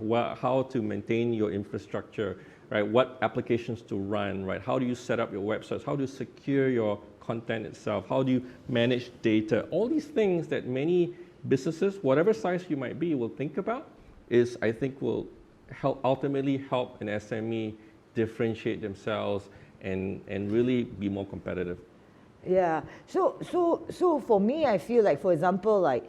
how to maintain your infrastructure, right? What applications to run, right? How do you set up your websites? How do you secure your content itself? How do you manage data? All these things that many businesses, whatever size you might be, will think about is, I think, will ultimately help an SME differentiate themselves and really be more competitive. Yeah. So for me, I feel like, for example, like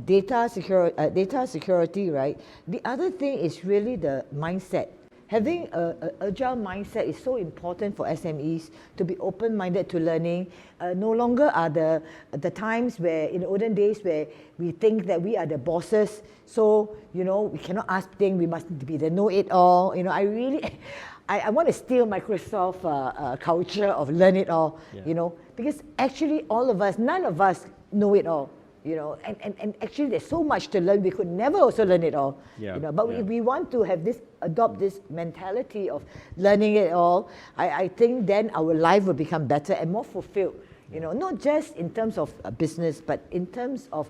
data security, right? The other thing is really the mindset. Having an agile mindset is so important for SMEs to be open-minded to learning. No longer are the times where, in the olden days, where we think that we are the bosses, so, you know, we cannot ask things, we must be the know-it-all. You know, I want to steal Microsoft culture of learn it all, you know, because actually all of us, none of us know it all. You know, and actually there's so much to learn, we could never also learn it all. Yeah. You know, but if we want to have this, adopt this mentality of learning it all, I think then our life will become better and more fulfilled. You know, not just in terms of business, but in terms of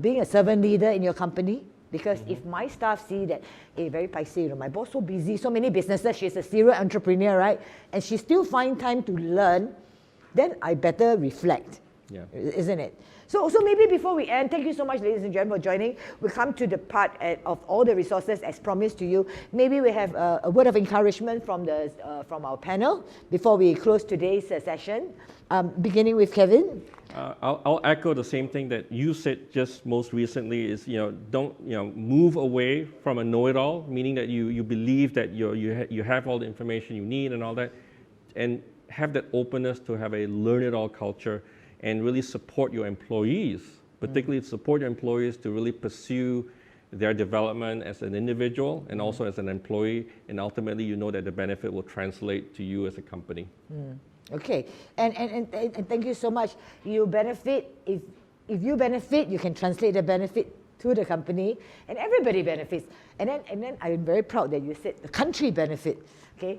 being a servant leader in your company. Because if my staff see that, hey, very 𝗍𝗫, you know, my boss so busy, so many businesses, she's a serial entrepreneur, right? And she still find time to learn, then I better reflect, isn't it? So maybe before we end, thank you so much, ladies and gentlemen, for joining. We come to the part of all the resources as promised to you. Maybe we have a word of encouragement from our panel before we close today's session. Beginning with Kevin. I'll echo the same thing that you said just most recently is, you know, don't, you know, move away from a know-it-all, meaning that you believe that you have all the information you need and all that, and have that openness to have a learn-it-all culture and really support your employees, particularly support your employees to really pursue their development as an individual and also as an employee, and ultimately you know that the benefit will translate to you as a company. Okay, and thank you so much. You benefit, if you benefit, you can translate the benefit to the company, and everybody benefits. And then I'm very proud that you said the country benefit. Okay,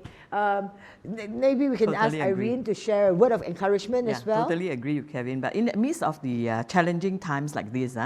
maybe we can ask Irene to share a word of encouragement as well. Totally agree with Kevin. But in the midst of the challenging times like this,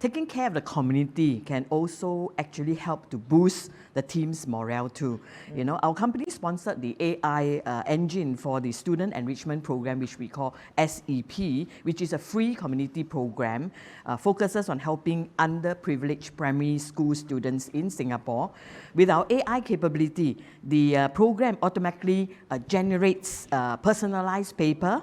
taking care of the community can also actually help to boost the team's morale too. You know, our company sponsored the AI engine for the student enrichment program, which we call SEP, which is a free community program, focuses on helping underprivileged primary school students in Singapore. With our AI capability, the program automatically generates personalized paper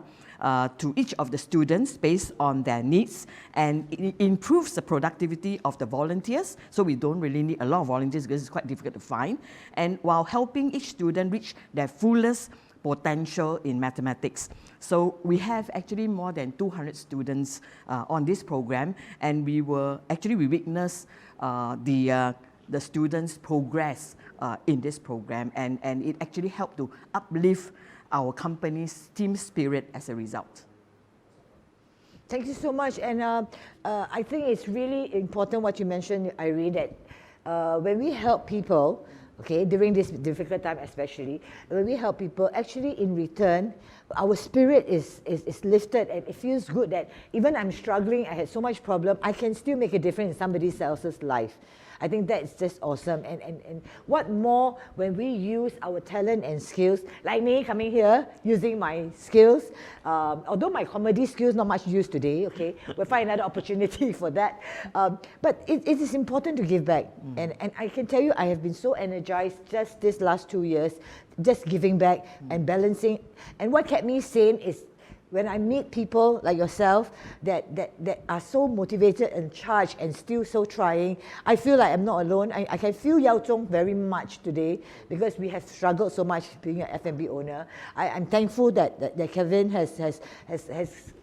to each of the students based on their needs, and it improves the productivity of the volunteers. So we don't really need a lot of volunteers because it's quite difficult to find. And while helping each student reach their fullest potential in mathematics. So we have actually more than 200 students on this program, and we witnessed the students' progress in this program, and it actually helped to uplift our company's team spirit as a result. Thank you so much. And I think it's really important what you mentioned, Irene, that when we help people, okay, during this difficult time especially, when we help people, actually in return, our spirit is lifted, and it feels good that even I'm struggling, I had so much problem, I can still make a difference in somebody else's life. I think that's just awesome. And what more when we use our talent and skills, like me coming here, using my skills, although my comedy skills not much used today, okay, we'll find another opportunity for that. But it is important to give back. And I can tell you, I have been so energized just this last 2 years, just giving back and balancing. And what kept me sane is when I meet people like yourself that are so motivated and charged and still so trying, I feel like I'm not alone. I can feel Yaozhong very much today because we have struggled so much being an F&B owner. I'm thankful that Kevin has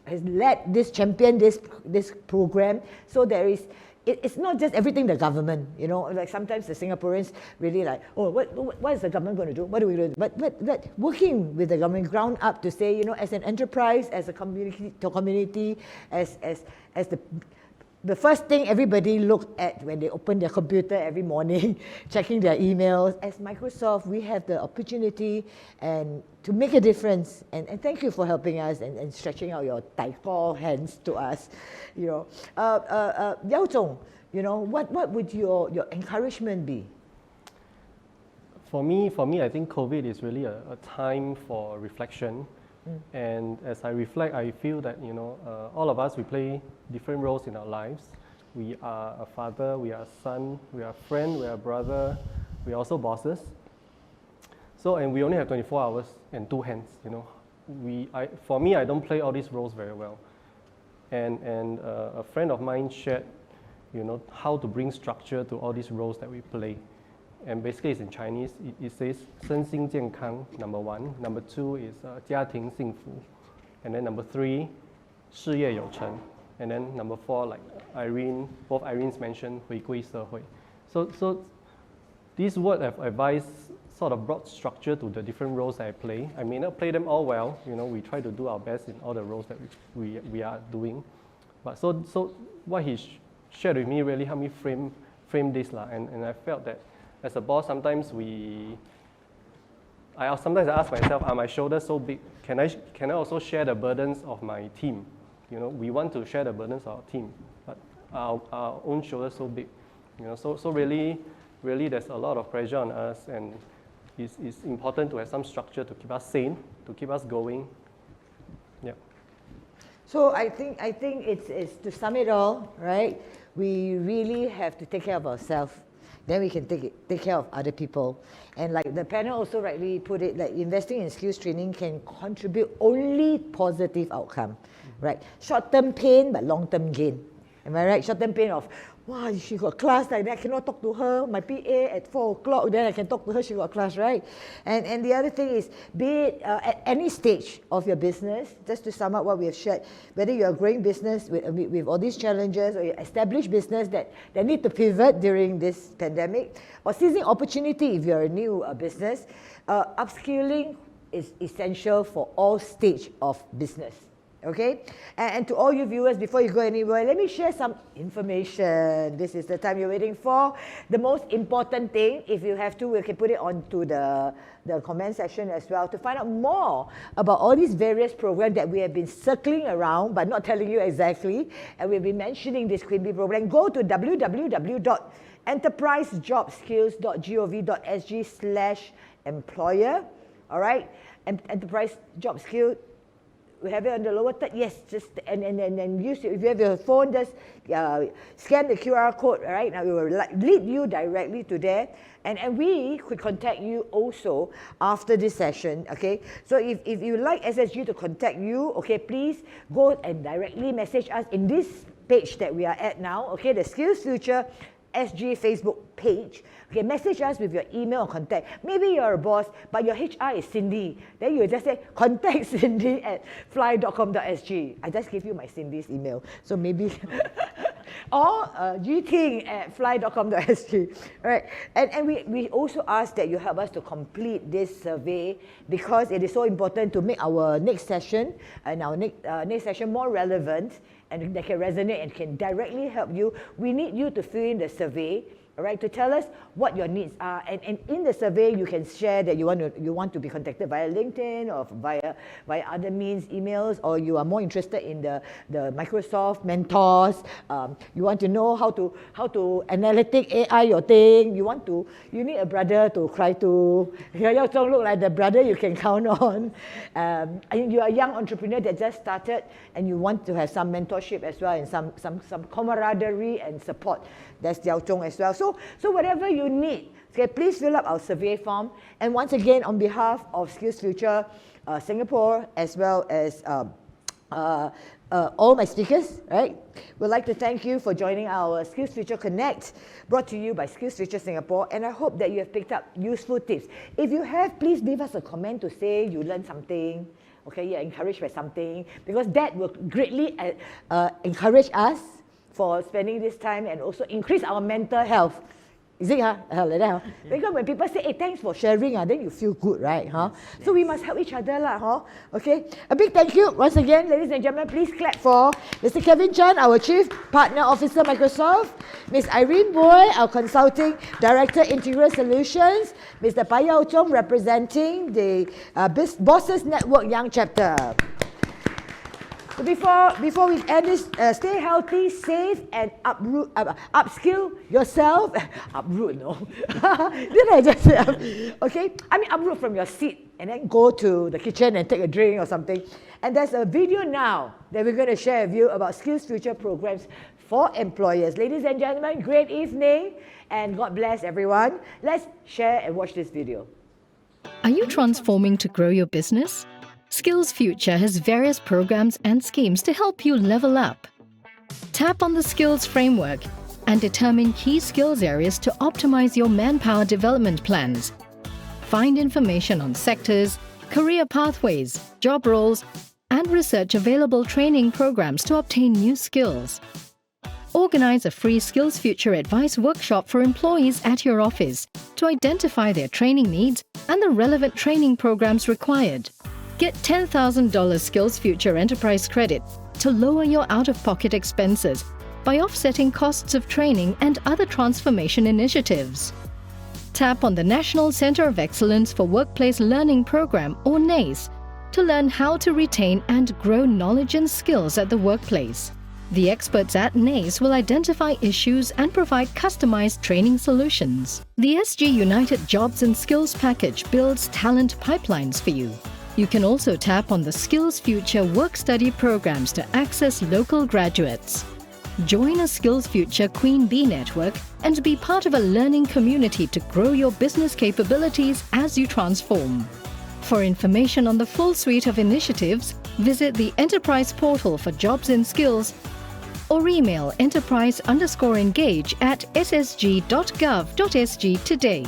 led this program. So there is, it's not just everything the government, you know, like sometimes the Singaporeans really like, oh, what is the government going to do? What are we going to do? But working with the government ground up to say, you know, as an enterprise, as a community, as the first thing everybody looks at when they open their computer every morning, checking their emails. As Microsoft, we have the opportunity and to make a difference. And thank you for helping us and stretching out your 𝗖𝗵𝗶𝗿𝗃 hands to us. You know, Yaozhong, you know, what would your encouragement be? For me, I think COVID is really a time for reflection. And as I reflect, I feel that, you know, all of us, we play different roles in our lives. We are a father, we are a son, we are a friend, we are a brother, we are also bosses. So, and we only have 24 hours and 2 hands, you know. For me, I don't play all these roles very well. And a friend of mine shared, you know, how to bring structure to all these roles that we play. And basically it's in Chinese, it says 身心健康, number 1. Number 2 is 家庭幸福. And then number 3, 事业有成. And then number 4, like both Irene's mentioned, 𝗬𝗵𝗶𝗿𝗁. So these words of advice sort of brought structure to the different roles that I play. I may not play them all well, you know, we try to do our best in all the roles that we are doing. But so what he shared with me really helped me frame this, and I felt that as a boss, sometimes I ask myself, are my shoulders so big? Can I also share the burdens of my team? You know, we want to share the burdens of our team, but our own shoulders so big. You know, so really there's a lot of pressure on us, and it's important to have some structure to keep us sane, to keep us going. Yeah. So I think it's to sum it all, right? We really have to take care of ourselves. Then we can take care of other people. And like the panel also rightly put it, like investing in skills training can contribute only positive outcome, right? Short-term pain, but long-term gain. Am I right? Short-term pain of, wow, she got class like that, I cannot talk to her, my PA at 4 o'clock, then I can talk to her, she got class, right? And the other thing is, be it at any stage of your business, just to sum up what we have shared, whether you're a growing business with all these challenges, or your established business that need to pivot during this pandemic, or seizing opportunity if you're a new business, upskilling is essential for all stage of business. Okay, and to all you viewers, before you go anywhere, let me share some information. This is the time you're waiting for. The most important thing, if you have to, we can put it onto the comment section as well to find out more about all these various programs that we have been circling around but not telling you exactly. And we've been mentioning this Queen Bee program. Go to www.enterprisejobskills.gov.sg/employer. All right, Enterprise Job Skill. We have it on the lower third. Yes, just and use it. If you have your phone, just scan the QR code. All right, now we will lead you directly to there, and we could contact you also after this session. Okay, so if you like SSG to contact you, okay, please go and directly message us in this page that we are at now. Okay, the SkillsFuture SG Facebook page. Okay, message us with your email or contact. Maybe you're a boss, but your HR is Cindy. Then you just say, contact Cindy at fly.com.sg. I just gave you my Cindy's email. So maybe, or gting at fly.com.sg. All right, and we also ask that you help us to complete this survey because it is so important to make our next session and our next session more relevant and that can resonate and can directly help you. We need you to fill in the survey, all right, to tell us what your needs are. And in the survey, you can share that you want to be contacted via LinkedIn or via other means, emails, or you are more interested in the Microsoft mentors. You want to know how to analytic AI your thing. You need a brother to cry to. Yaozhong look like the brother you can count on. And you are a young entrepreneur that just started, and you want to have some mentorship as well, and some camaraderie and support. That's Yaozhong as well. So whatever you need, okay, please fill up our survey form. And once again, on behalf of SkillsFuture Singapore, as well as all my speakers, right, we'd like to thank you for joining our SkillsFuture Connect, brought to you by SkillsFuture Singapore. And I hope that you have picked up useful tips. If you have, please leave us a comment to say you learned something. Okay, you're encouraged by something, because that will greatly encourage us for spending this time and also increase our mental health. Is it, like that, huh? Because when people say, hey, thanks for sharing, then you feel good, right? Huh? So we must help each other, huh? Okay? A big thank you once again, ladies and gentlemen. Please clap for Mr. Kevin Chan, our Chief Partner Officer, Microsoft, Ms. 𝗖𝗵𝗶𝗿, our Consulting Director, Integral Solutions, Mr. 𝗖𝗵𝗃𝗁, representing the Bosses Network Young Chapter. So before we end this, stay healthy, safe, and upskill yourself. Uproot, no. Did I just say, okay? I mean, uproot from your seat and then go to the kitchen and take a drink or something. And there's a video now that we're going to share with you about SkillsFuture programs for employers. Ladies and gentlemen, great evening and God bless everyone. Let's share and watch this video. Are you transforming to grow your business? SkillsFuture has various programs and schemes to help you level up. Tap on the skills framework and determine key skills areas to optimize your manpower development plans. Find information on sectors, career pathways, job roles, and research available training programs to obtain new skills. Organize a free SkillsFuture advice workshop for employees at your office to identify their training needs and the relevant training programs required. Get $10,000 SkillsFuture Enterprise Credit to lower your out-of-pocket expenses by offsetting costs of training and other transformation initiatives. Tap on the National Center of Excellence for Workplace Learning Program, or NACE, to learn how to retain and grow knowledge and skills at the workplace. The experts at NACE will identify issues and provide customized training solutions. The SG United Jobs and Skills Package builds talent pipelines for you. You can also tap on the SkillsFuture work-study programs to access local graduates. Join a SkillsFuture Queen Bee network and be part of a learning community to grow your business capabilities as you transform. For information on the full suite of initiatives, visit the Enterprise Portal for Jobs and Skills or email enterprise_engage@ssg.gov.sg today.